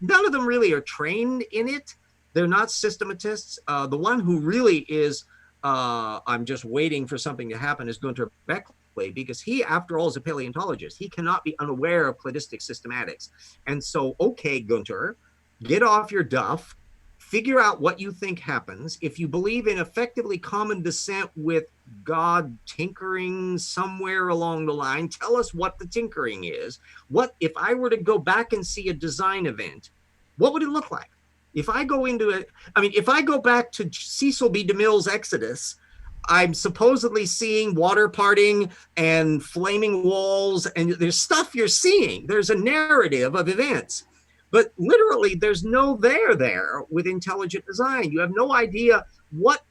none of them really are trained in it. They're not systematists. The one who really is, I'm just waiting for something to happen, is Gunter Beckley, because he, after all, is a paleontologist. He cannot be unaware of cladistic systematics. And so, okay, Gunter, get off your duff, figure out what you think happens. If you believe in effectively common descent with God tinkering somewhere along the line, tell us what the tinkering is. What if I were to go back and see a design event, what would it look like? If I go into it, I mean, if I go back to Cecil B. DeMille's Exodus, I'm supposedly seeing water parting and flaming walls, and there's stuff you're seeing. There's a narrative of events. But literally, there's no there with intelligent design. You have no idea what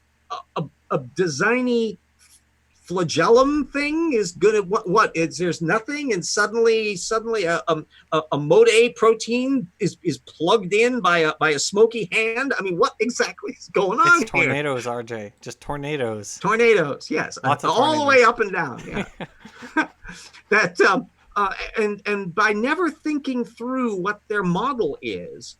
a designy flagellum thing is gonna what is there's nothing, and suddenly a mode A protein is plugged in by a smoky hand. I mean, what exactly is going It's on here? tornadoes, RJ. Just tornadoes. Tornadoes, yes, Lots of all the way tornadoes. up and down. Yeah, that and by never thinking through what their model is,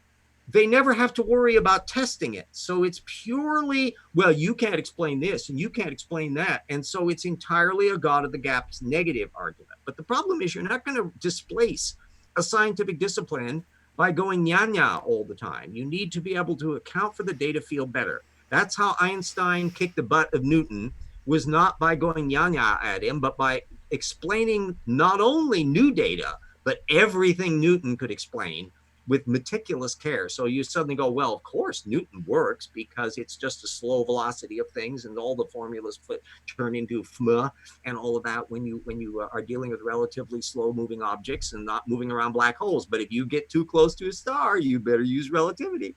they never have to worry about testing it. So it's purely, well, you can't explain this and you can't explain that. And so it's entirely a God of the gaps negative argument. But the problem is you're not going to displace a scientific discipline by going nya all the time. You need to be able to account for the data field better. That's how Einstein kicked the butt of Newton, was not by going nya at him, but by explaining not only new data, but everything Newton could explain with meticulous care. So you suddenly go, well, of course Newton works because it's just a slow velocity of things, and all the formulas turn into fm and all of that when you are dealing with relatively slow moving objects and not moving around black holes. But if you get too close to a star, you better use relativity.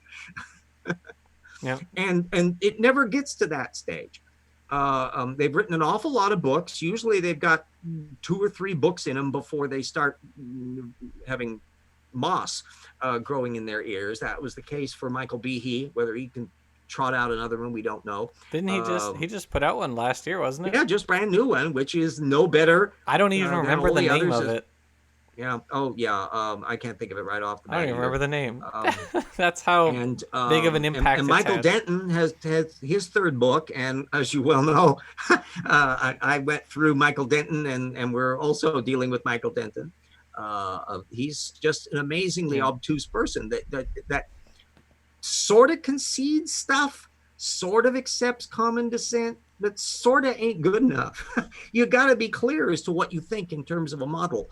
Yeah. And it never gets to that stage. They've written an awful lot of books. Usually they've got 2 or 3 books in them before they start having moss growing in their ears. That was the case for Michael Behe. Whether he can trot out another one, we don't know. Didn't he just put out one last year, wasn't it? Yeah, just brand new one, which is no better. I don't even remember the name of it. Yeah. Oh, yeah. I can't think of it right off the bat. I don't even remember the name. That's how big of an impact. And Michael Denton has his 3rd book, and as you well know, I went through Michael Denton, and we're also dealing with Michael Denton. He's just an amazingly obtuse person that sort of concedes stuff, sort of accepts common dissent, but sort of ain't good enough. You got to be clear as to what you think in terms of a model.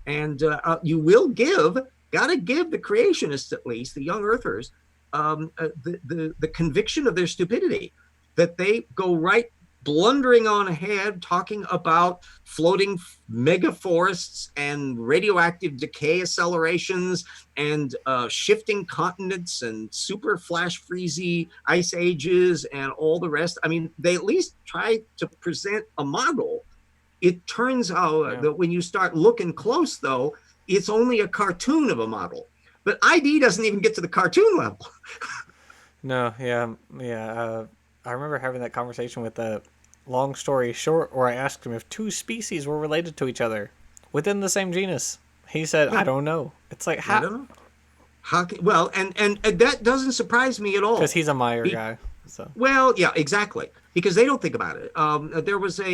And you will got to give the creationists, at least the young earthers, the conviction of their stupidity, that they go right blundering on ahead talking about floating megaforests and radioactive decay accelerations and shifting continents and super flash freezy ice ages and all the rest. I mean, they at least try to present a model. It turns out that when you start looking close, though, it's only a cartoon of a model. But ID doesn't even get to the cartoon level. No, yeah. I remember having that conversation with long story short, where I asked him if 2 species were related to each other within the same genus. He said, "I don't know." It's like, how? I don't know. Well, and that doesn't surprise me at all. Because he's a Meyer guy. So. Well, yeah, exactly. Because they don't think about it. There was at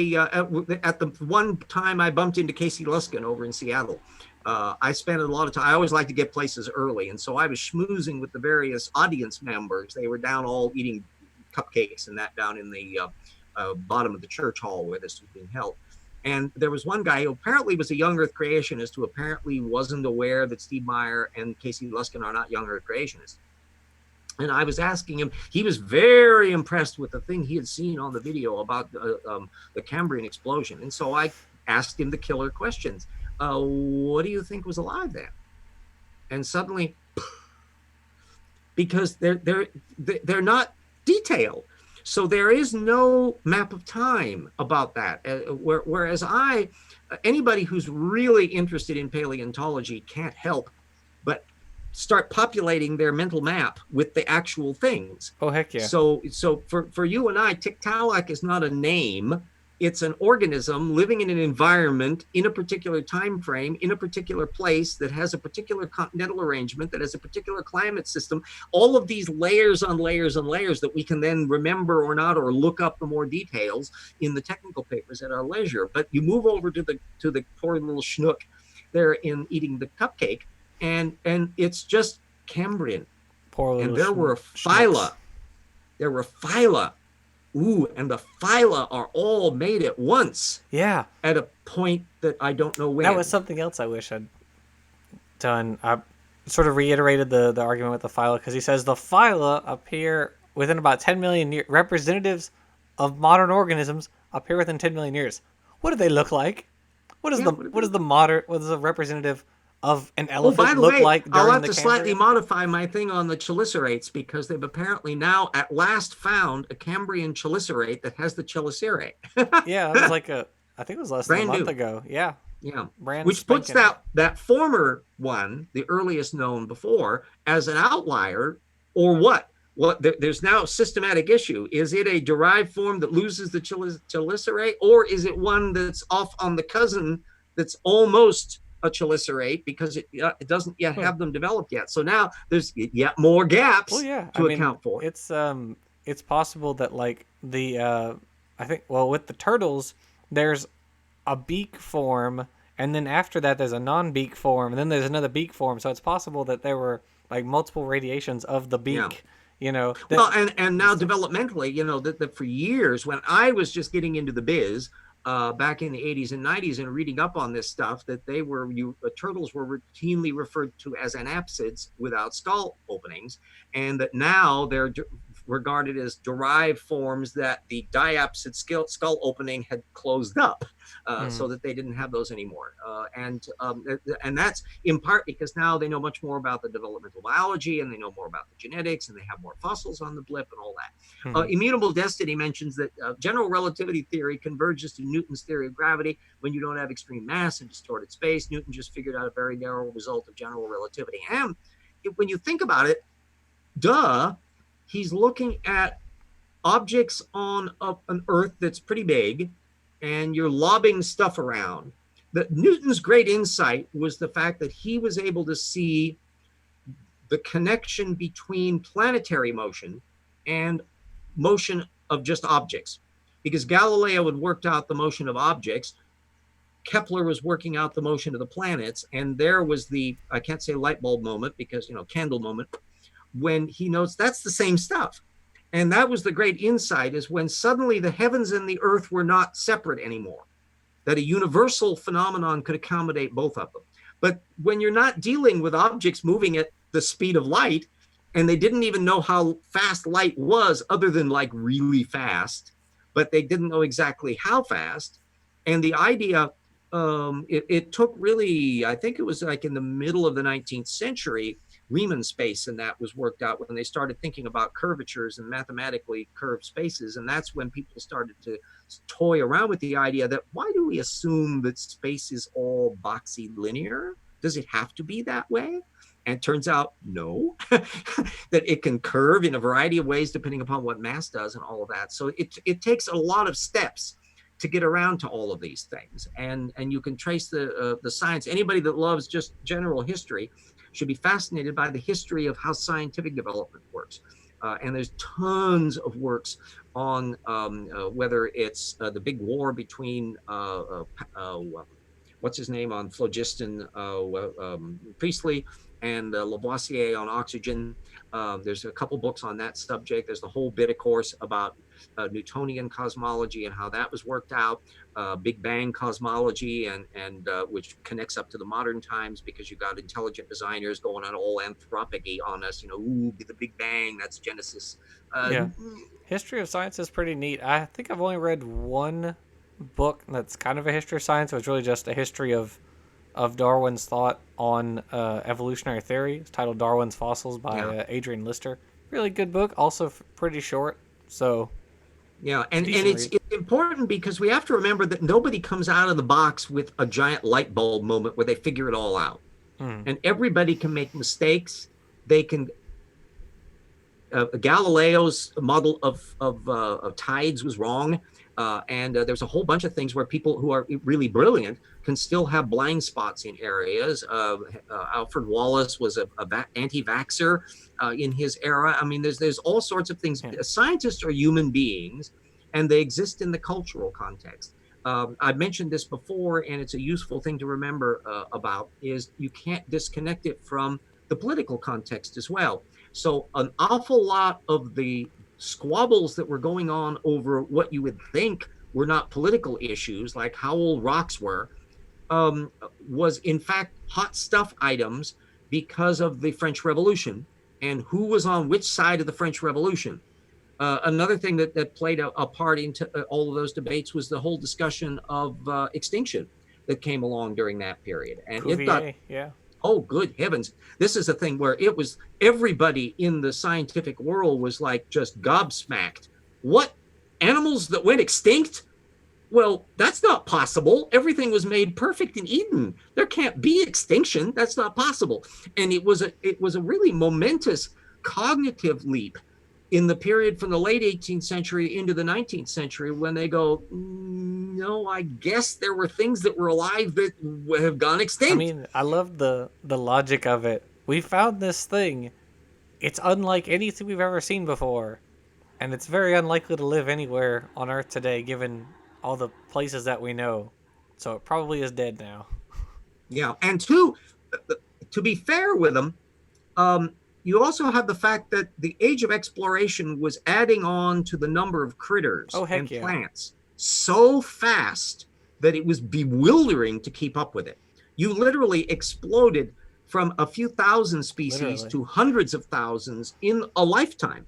the one time I bumped into Casey Luskin over in Seattle. I spent a lot of time. I always like to get places early, and so I was schmoozing with the various audience members. They were down all eating cupcakes and that down in the bottom of the church hall where this was being held. And there was one guy who apparently was a young Earth creationist who apparently wasn't aware that Steve Meyer and Casey Luskin are not young Earth creationists. And I was asking him, he was very impressed with the thing he had seen on the video about the Cambrian explosion. And so I asked him the killer questions. What do you think was alive then? And suddenly, because they're not detailed. So there is no map of time about that. Whereas anybody who's really interested in paleontology can't help but start populating their mental map with the actual things. Oh, heck yeah. So for you and I, Tiktaalik is not a name. It's an organism living in an environment in a particular time frame, in a particular place that has a particular continental arrangement, that has a particular climate system. All of these layers on layers on layers that we can then remember or not, or look up the more details in the technical papers at our leisure. But you move over to the poor little schnook there in eating the cupcake, and it's just Cambrian. Poor little and there were phyla. There were phyla. Ooh, and the phyla are all made at once. Yeah. At a point that I don't know when. That was something else I wish I'd done. I sort of reiterated the argument with the phyla, because he says the phyla appear within about 10 million years. Representatives of modern organisms appear within 10 million years. What do they look like? What is the representative of an Oh, by elephant the look way, like I'll during have the to slightly Cambrian? modify my thing on the chelicerates because they've apparently now at last found a Cambrian chelicerate that has the chelicerate. Yeah, that was like I think it was less than a Brand month new. ago. Yeah, Yeah. brand Which puts spanking new. that former one, the earliest known before, as an outlier, or what? There's now a systematic issue. Is it a derived form that loses the chelicerate, or is it one that's off on the cousin that's almost a chelicerate because it doesn't yet Huh. have them developed yet? So now there's yet more Well, gaps yeah. I to mean, account for. it's possible that like the I think well with the turtles, there's a beak form, and then after that there's a non-beak form, and then there's another beak form. So it's possible that there were like multiple radiations of the Yeah. beak. You know that Well, and now this thing. developmentally, that for years when I was just getting into the biz, back in the 80s and 90s and reading up on this stuff, that turtles were routinely referred to as anapsids without skull openings, and that now they're regarded as derived forms that the diapsid skull opening had closed up, Mm, so that they didn't have those anymore. And that's in part because now they know much more about the developmental biology, and they know more about the genetics, and they have more fossils on the blip and all that. mm, Immutable destiny mentions that general relativity theory converges to Newton's theory of gravity when you don't have extreme mass and distorted space. Newton just figured out a very narrow result of general relativity. And when you think about it, duh, he's looking at objects on an Earth that's pretty big, and you're lobbing stuff around. Newton's great insight was the fact that he was able to see the connection between planetary motion and motion of just objects. Because Galileo had worked out the motion of objects, Kepler was working out the motion of the planets, and there was the, I can't say light bulb moment because, candle moment, when he notes that's the same stuff. And that was the great insight, is when suddenly the heavens and the earth were not separate anymore, that a universal phenomenon could accommodate both of them. But when you're not dealing with objects moving at the speed of light, and they didn't even know how fast light was other than like really fast, but they didn't know exactly how fast. And the idea, it took really, I think it was like in the middle of the 19th century, Riemann space and that was worked out when they started thinking about curvatures and mathematically curved spaces. And that's when people started to toy around with the idea that why do we assume that space is all boxy linear? Does it have to be that way? And it turns out, no, that it can curve in a variety of ways depending upon what mass does and all of that. So it takes a lot of steps to get around to all of these things. And you can trace the science. Anybody that loves just general history should be fascinated by the history of how scientific development works. And there's tons of works on whether it's the big war between what's his name on phlogiston, Priestley, and Lavoisier on oxygen. There's a couple books on that subject. There's the whole bit, of course, about Newtonian cosmology and how that was worked out, Big Bang cosmology, and which connects up to the modern times because you got intelligent designers going on all anthropic on us. Ooh, the Big Bang, that's Genesis. yeah. History of science is pretty neat. I think I've only read one book that's kind of a history of science. It was really just a history of Darwin's thought on evolutionary theory. It's titled Darwin's Fossils by Yeah. Adrian Lister. Really good book, also pretty short, so Yeah, and decent it's read. it's important because we have to remember that nobody comes out of the box with a giant light bulb moment where they figure it all out. Mm, And everybody can make mistakes. They can Galileo's model of tides was wrong. And there's a whole bunch of things where people who are really brilliant can still have blind spots in areas. Alfred Wallace was a anti-vaxxer in his era. I mean, there's all sorts of things. yeah. Scientists are human beings, and they exist in the cultural context. I've mentioned this before, and it's a useful thing to remember about, is you can't disconnect it from the political context as well. So an awful lot of the squabbles that were going on over what you would think were not political issues, like how old rocks were, was in fact hot stuff items because of the French Revolution and who was on which side of the French Revolution. Another thing that played a part into all of those debates was the whole discussion of extinction that came along during that period. And it got Cuvier, yeah. Oh, good heavens. This is a thing where it was everybody in the scientific world was like just gobsmacked. What? Animals that went extinct? Well, that's not possible. Everything was made perfect in Eden. There can't be extinction. That's not possible. And it was a really momentous cognitive leap in the period from the late 18th century into the 19th century when they go, no, I guess there were things that were alive that have gone I extinct. mean, I love the logic of it. We found this thing. It's unlike anything we've ever seen before, and it's very unlikely to live anywhere on Earth today, given all the places that we know. So it probably is dead now. Yeah. And two, to be fair with them, um, you also have the fact that the age of exploration was adding on to the number of critters Oh heck and yeah! plants so fast that it was bewildering to keep up with it. You literally exploded from a few thousand species Literally, to hundreds of thousands in a lifetime.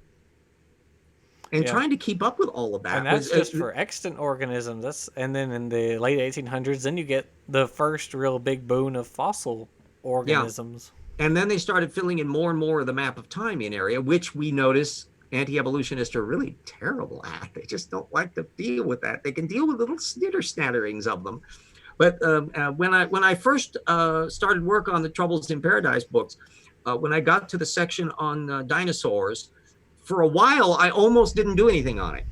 And yeah. trying to keep up with all of And that that's was, just for extant organisms. That's and then in the late 1800s, then you get the first real big boon of fossil yeah. organisms. And then they started filling in more and more of the map of time in area, which we notice anti-evolutionists are really terrible at. They just don't like to deal with that. They can deal with little snitter snatterings of them. But when I first started work on the Troubles in Paradise books, when I got to the section on dinosaurs, for a while I almost didn't do anything on it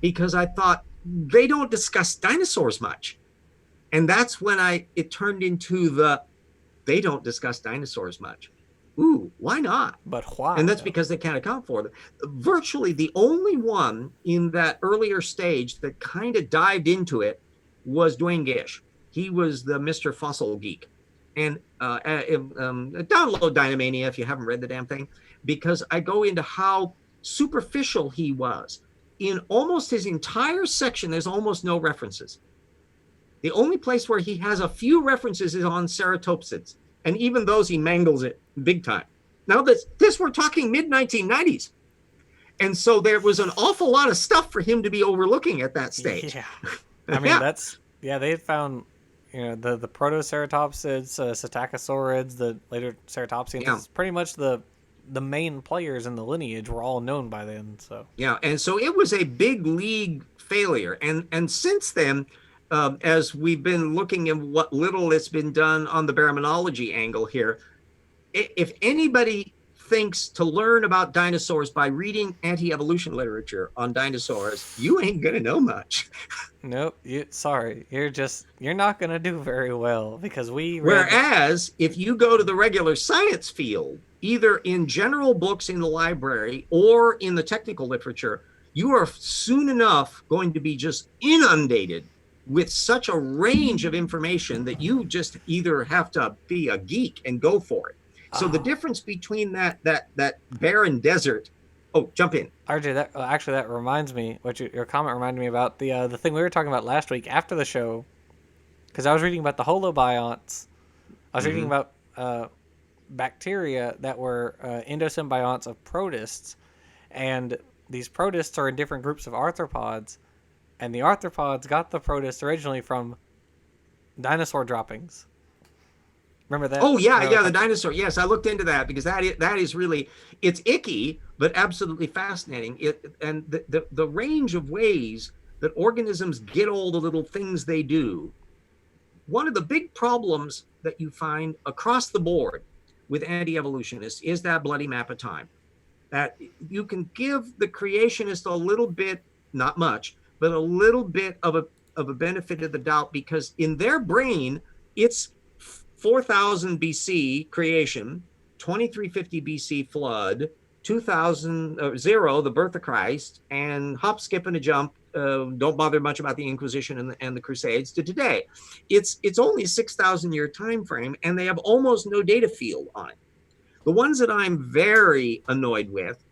because I thought they don't discuss dinosaurs much, and that's when I it turned into the they don't discuss dinosaurs much. Ooh, why not? But And why that's though? because they can't account for them. Virtually the only one in that earlier stage that kind of dived into it was Dwayne Gish. He was the Mr. Fossil Geek. And download Dynamania if you haven't read the damn thing, because I go into how superficial he was. In almost his entire section, there's almost no references. The only place where he has a few references is on ceratopsids, and even those he mangles it big time. Now this we're talking mid 1990s, and so there was an awful lot of stuff for him to be overlooking at that stage. Yeah, I mean Yeah, that's yeah. They had found the protoceratopsids, psittacosaurids, the later ceratopsians. yeah, It's pretty much the main players in the lineage were all known by then. So yeah, and so it was a big league failure, and since then. As we've been looking at what little that's been done on the baraminology angle here, if anybody thinks to learn about dinosaurs by reading anti-evolution literature on dinosaurs, you ain't gonna know much. nope. Sorry, you're not gonna do very well because we read. Whereas if you go to the regular science field, either in general books in the library or in the technical literature, you are soon enough going to be just inundated with such a range of information that you just either have to be a geek and go for it. So the Oh, difference between that barren desert. Oh, jump in. RJ, that actually that reminds me. What your comment reminded me about the thing we were talking about last week after the show, because I was reading about the holobionts. I was reading Mm-hmm. about bacteria that were endosymbionts of protists, and these protists are in different groups of arthropods, and the arthropods got the protists originally from dinosaur droppings. Remember that? Oh yeah, Remember yeah, what the I'm talking? dinosaur. Yes, I looked into that because that is really it's icky, but absolutely fascinating. The range of ways that organisms get all the little things they do. One of the big problems that you find across the board with anti-evolutionists is that bloody map of time. That you can give the creationist a little bit, not much, but a little bit of a benefit of the doubt because in their brain, it's 4000 BC creation, 2350 BC flood, 2000 zero the birth of Christ, and hop, skip, and a jump. Don't bother much about the Inquisition and the Crusades to today. It's only a 6,000 year time frame, and they have almost no data field on it. The ones that I'm very annoyed with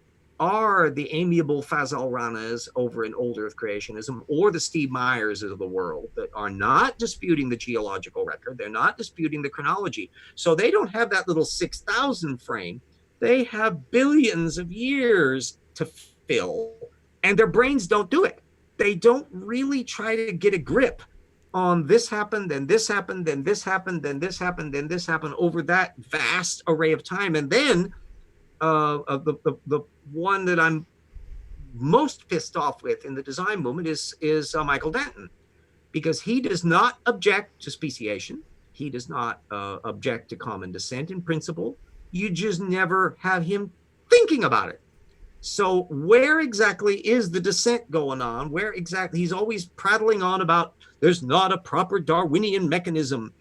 are the amiable Fazal Ranas over in Old Earth Creationism or the Steve Myers of the world that are not disputing the geological record. They're not disputing the chronology. So they don't have that little 6,000 frame. They have billions of years to fill, and their brains don't do it. They don't really try to get a grip on this happened, then this happened, then this happened, then this happened, then this happened over that vast array of time. And then the one that I'm most pissed off with in the design movement is Michael Denton, because he does not object to speciation. He does not object to common descent in principle. You just never have him thinking about it. So where exactly is the descent going on? Where exactly? He's always prattling on about there's not a proper Darwinian mechanism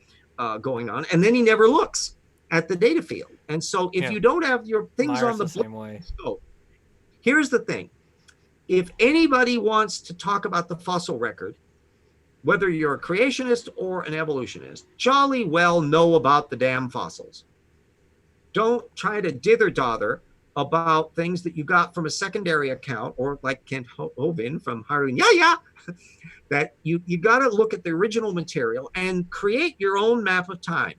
going on, and then he never looks at the data field. And so if you don't have your things Myers on the same way. So here's the thing. If anybody wants to talk about the fossil record, whether you're a creationist or an evolutionist, jolly well know about the damn fossils. Don't try to dither-dother about things that you got from a secondary account, or like Kent Hovind from Harun Yahya, that you got to look at the original material and create your own map of time.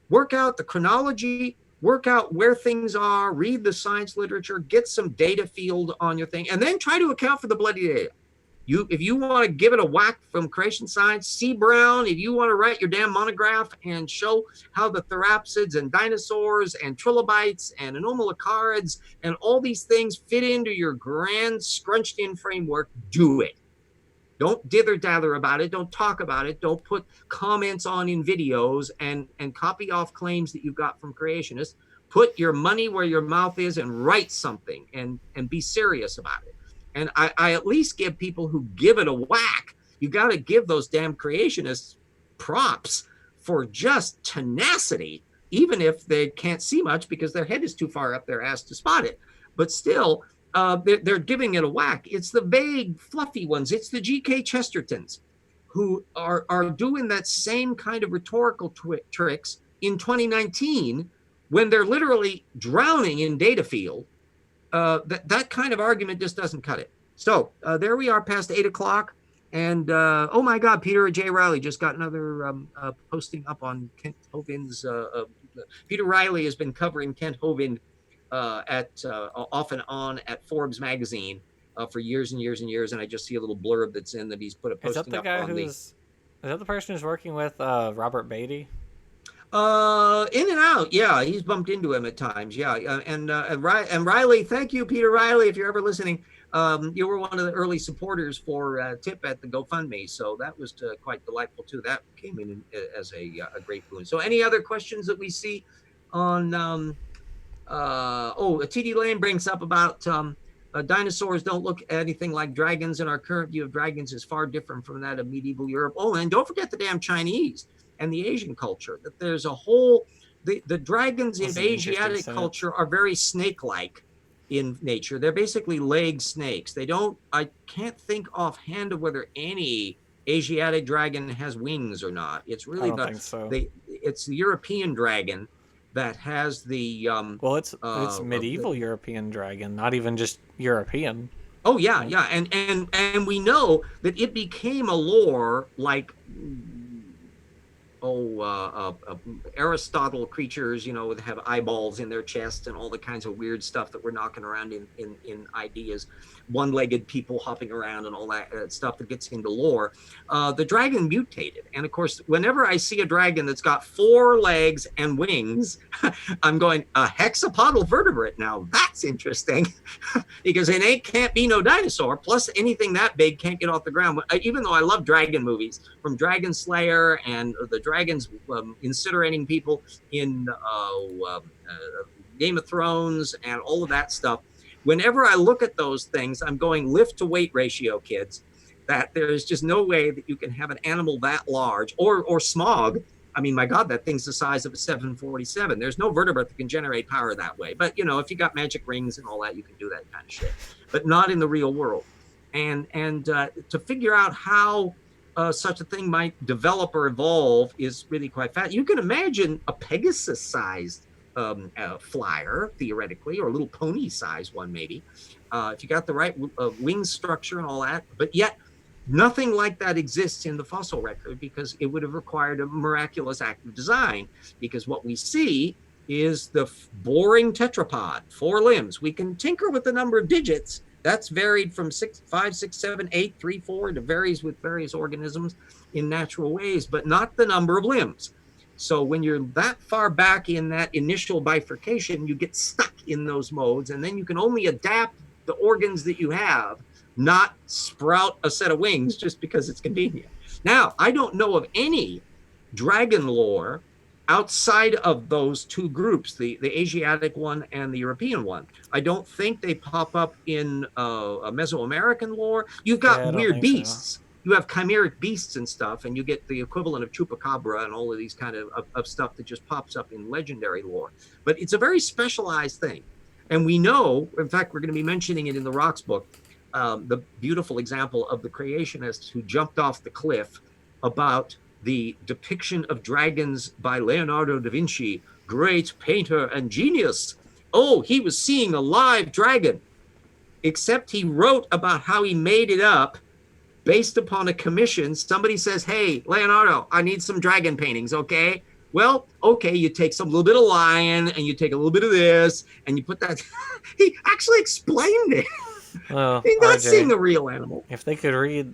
Work out the chronology, work out where things are, read the science literature, get some data field on your thing, and then try to account for the bloody data. If you want to give it a whack from creation science, C. Brown, if you want to write your damn monograph and show how the therapsids and dinosaurs and trilobites and anomalocarids and all these things fit into your grand scrunched in framework, do it. Don't dither-dather about it. Don't talk about it. Don't put comments on in videos and copy off claims that you've got from creationists. Put your money where your mouth is and write something and be serious about it. And I at least give people who give it a whack. You got to give those damn creationists props for just tenacity, even if they can't see much because their head is too far up their ass to spot it. But still, they're giving it a whack. It's the vague, fluffy ones. It's the G.K. Chestertons who are doing that same kind of rhetorical tricks in 2019 when they're literally drowning in data field. That kind of argument just doesn't cut it. So there we are past 8 o'clock. And oh my God, Peter J. Riley just got another posting up on Kent Hovind's. Peter Riley has been covering Kent Hovind off and on at Forbes magazine for years and years and years. And I just see a little blurb that's in that he's put a posting up on. Is that the person who's working with Robert Beatty? In and out, yeah, he's bumped into him at times, yeah, and Riley, thank you, Peter Riley, if you're ever listening. You were one of the early supporters for Tip at the GoFundMe, so that was quite delightful too. That came in as a great boon. So, any other questions that we see on? TD Lane brings up about dinosaurs don't look anything like dragons, and our current view of dragons is far different from that of medieval Europe. Oh, and don't forget the damn Chinese and the Asian culture, that there's a whole, the dragons in Asiatic culture are very snake-like in nature. They're basically leg snakes. I can't think offhand of whether any Asiatic dragon has wings or not. It's really it's the European dragon that has the it's medieval European dragon, not even just European. Oh yeah, yeah, and we know that it became a lore like Aristotle creatures, that have eyeballs in their chest and all the kinds of weird stuff that we're knocking around in ideas, one-legged people hopping around and all that stuff that gets into lore. The dragon mutated. And of course, whenever I see a dragon that's got 4 legs and wings, I'm going, a hexapodal vertebrate. Now that's interesting because it can't be no dinosaur. Plus anything that big can't get off the ground. Even though I love dragon movies, from Dragon Slayer and the dragons incinerating people in Game of Thrones and all of that stuff. Whenever I look at those things, I'm going lift to weight ratio, kids, that there's just no way that you can have an animal that large or smog. I mean, my God, that thing's the size of a 747. There's no vertebrate that can generate power that way. But, if you got magic rings and all that, you can do that kind of shit, but not in the real world. And to figure out how such a thing might develop or evolve is really quite fast. You can imagine a Pegasus-sized flyer, theoretically, or a little pony-sized one, maybe, if you got the right wing structure and all that. But yet, nothing like that exists in the fossil record because it would have required a miraculous act of design. Because what we see is the boring tetrapod, 4 limbs. We can tinker with the number of digits, That's varied from 6, 5, 6, 7, 8, 3, 4. It varies with various organisms in natural ways, but not the number of limbs. So when you're that far back in that initial bifurcation, you get stuck in those modes, and then you can only adapt the organs that you have, not sprout a set of wings just because it's convenient. Now, I don't know of any dragon lore outside of those two groups, the Asiatic one and the European one. I don't think they pop up in a Mesoamerican lore. You've got Yeah, I don't weird think so. beasts. You have chimeric beasts and stuff, and you get the equivalent of chupacabra and all of these kind of stuff that just pops up in legendary lore. But it's a very specialized thing. And we know, in fact, we're going to be mentioning it in the Rocks book, the beautiful example of the creationists who jumped off the cliff about the depiction of dragons by Leonardo da Vinci, great painter and genius. Oh, he was seeing a live dragon, except he wrote about how he made it up based upon a commission. Somebody says, hey, Leonardo, I need some dragon paintings, okay? Well, okay, you take some little bit of lion and you take a little bit of this and you put that. He actually explained it. Well, He's not seeing RJ, a real animal. if they could read,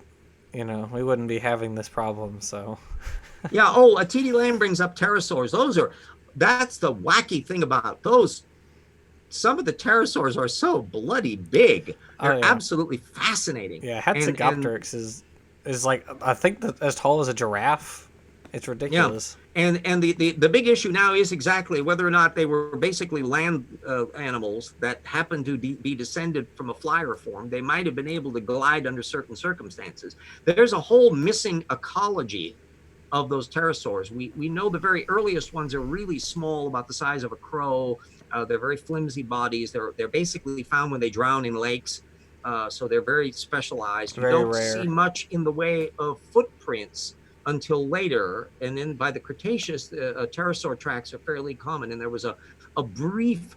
we wouldn't be having this problem. So, Yeah. Oh, T.D. Lamb brings up pterosaurs. That's the wacky thing about those. Some of the pterosaurs are so bloody big. oh They're yeah, absolutely fascinating. yeah, And Hatzegopteryx is like I think as tall as a giraffe. It's yeah, ridiculous. and the big issue now is exactly whether or not they were basically land animals that happened to be descended from a flyer form. They might have been able to glide under certain circumstances. There's a whole missing ecology of those pterosaurs. We know the very earliest ones are really small, about the size of a crow. They're very flimsy bodies. They're basically found when they drown in lakes. So they're very specialized. You Very don't see rare. much in the way of footprints until later. And then by the Cretaceous, pterosaur tracks are fairly common. And there was a brief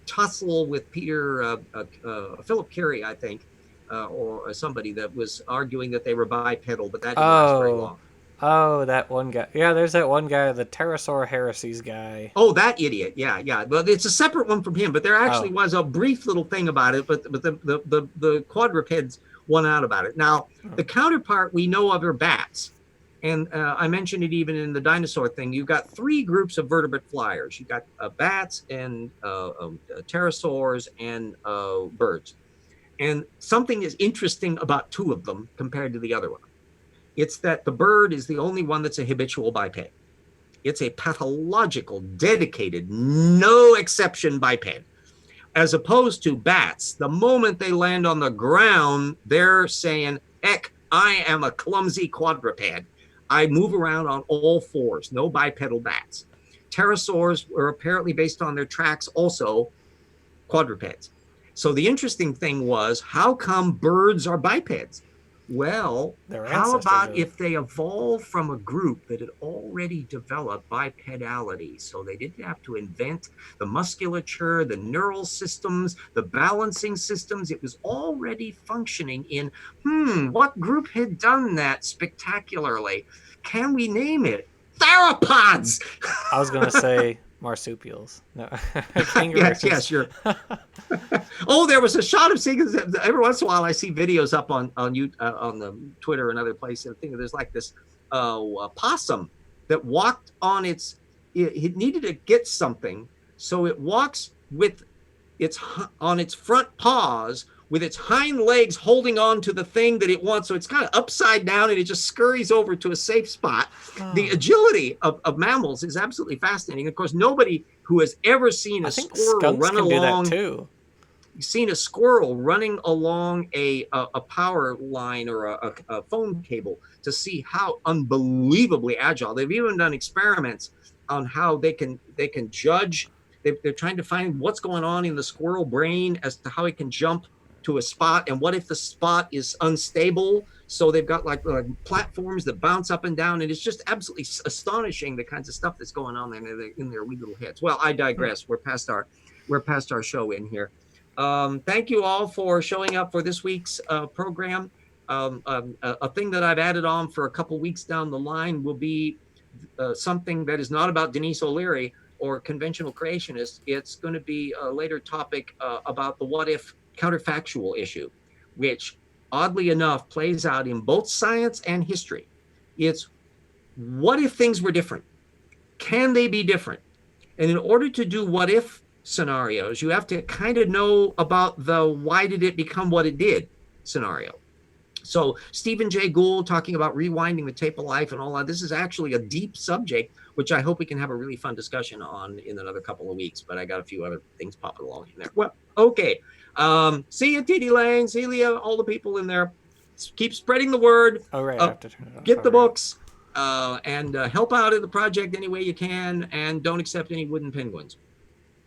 tussle with Philip Carey, I think, or somebody that was arguing that they were bipedal, but that didn't last very Oh, long. oh, that one guy. Yeah, there's that one guy, the pterosaur heresies guy. Oh, that idiot! Yeah, yeah. But it's a separate one from him. But there actually Oh, was a brief little thing about it. But the quadrupeds won out about it. Now the counterpart we know of are bats, and I mentioned it even in the dinosaur thing. You've got three groups of vertebrate flyers. You've got bats and pterosaurs and birds. And something is interesting about two of them compared to the other one. It's that the bird is the only one that's a habitual biped. It's a pathological, dedicated, no exception biped. As opposed to bats, the moment they land on the ground, they're saying, heck, I am a clumsy quadruped. I move around on all fours, no bipedal bats. Pterosaurs were apparently, based on their tracks, also quadrupeds. So the interesting thing was, how come birds are bipeds? Well, their how ancestors about are. if they evolved from a group that had already developed bipedality? So they didn't have to invent the musculature, the neural systems, the balancing systems. It was already functioning in, what group had done that spectacularly? Can we name it? Theropods! I was gonna say marsupials. No, Yes, kangaroos. yes, you're. Oh, there was a shot of seeing. Every once in a while, I see videos up on you on the Twitter and other places. I think there's like this possum that walked on its. It needed to get something, so it walks with its on its front paws with its hind legs holding on to the thing that it wants. So it's kind of upside down and it just scurries over to a safe spot. The agility of mammals is absolutely fascinating. Of course, nobody who has ever seen I a think squirrel skunks run can do that along, too. seen a squirrel running along a power line or a phone cable to see how unbelievably agile. They've even done experiments on how they can judge. They're trying to find what's going on in the squirrel brain as to how it can jump to a spot, and what if the spot is unstable. So they've got like platforms that bounce up and down, and it's just absolutely astonishing the kinds of stuff that's going on in their wee little heads. Well, I Hmm. digress. We're past our show in here. Thank you all for showing up for this week's program. A thing that I've added on for a couple weeks down the line will be something that is not about Denise O'Leary or conventional creationists. It's going to be a later topic about the what if counterfactual issue, which oddly enough plays out in both science and history. It's what if things were different? Can they be different? And in order to do what if scenarios, you have to kind of know about the why did it become what it did scenario. So Stephen Jay Gould talking about rewinding the tape of life and all that. This is actually a deep subject, which I hope we can have a really fun discussion on in another couple of weeks. But I got a few other things popping along in there. Well, okay. See you, TD Lang, Celia, all the people in there. Keep spreading the word. Oh right, I have to turn it off. Get the All right. books and help out in the project any way you can. And don't accept any wooden penguins.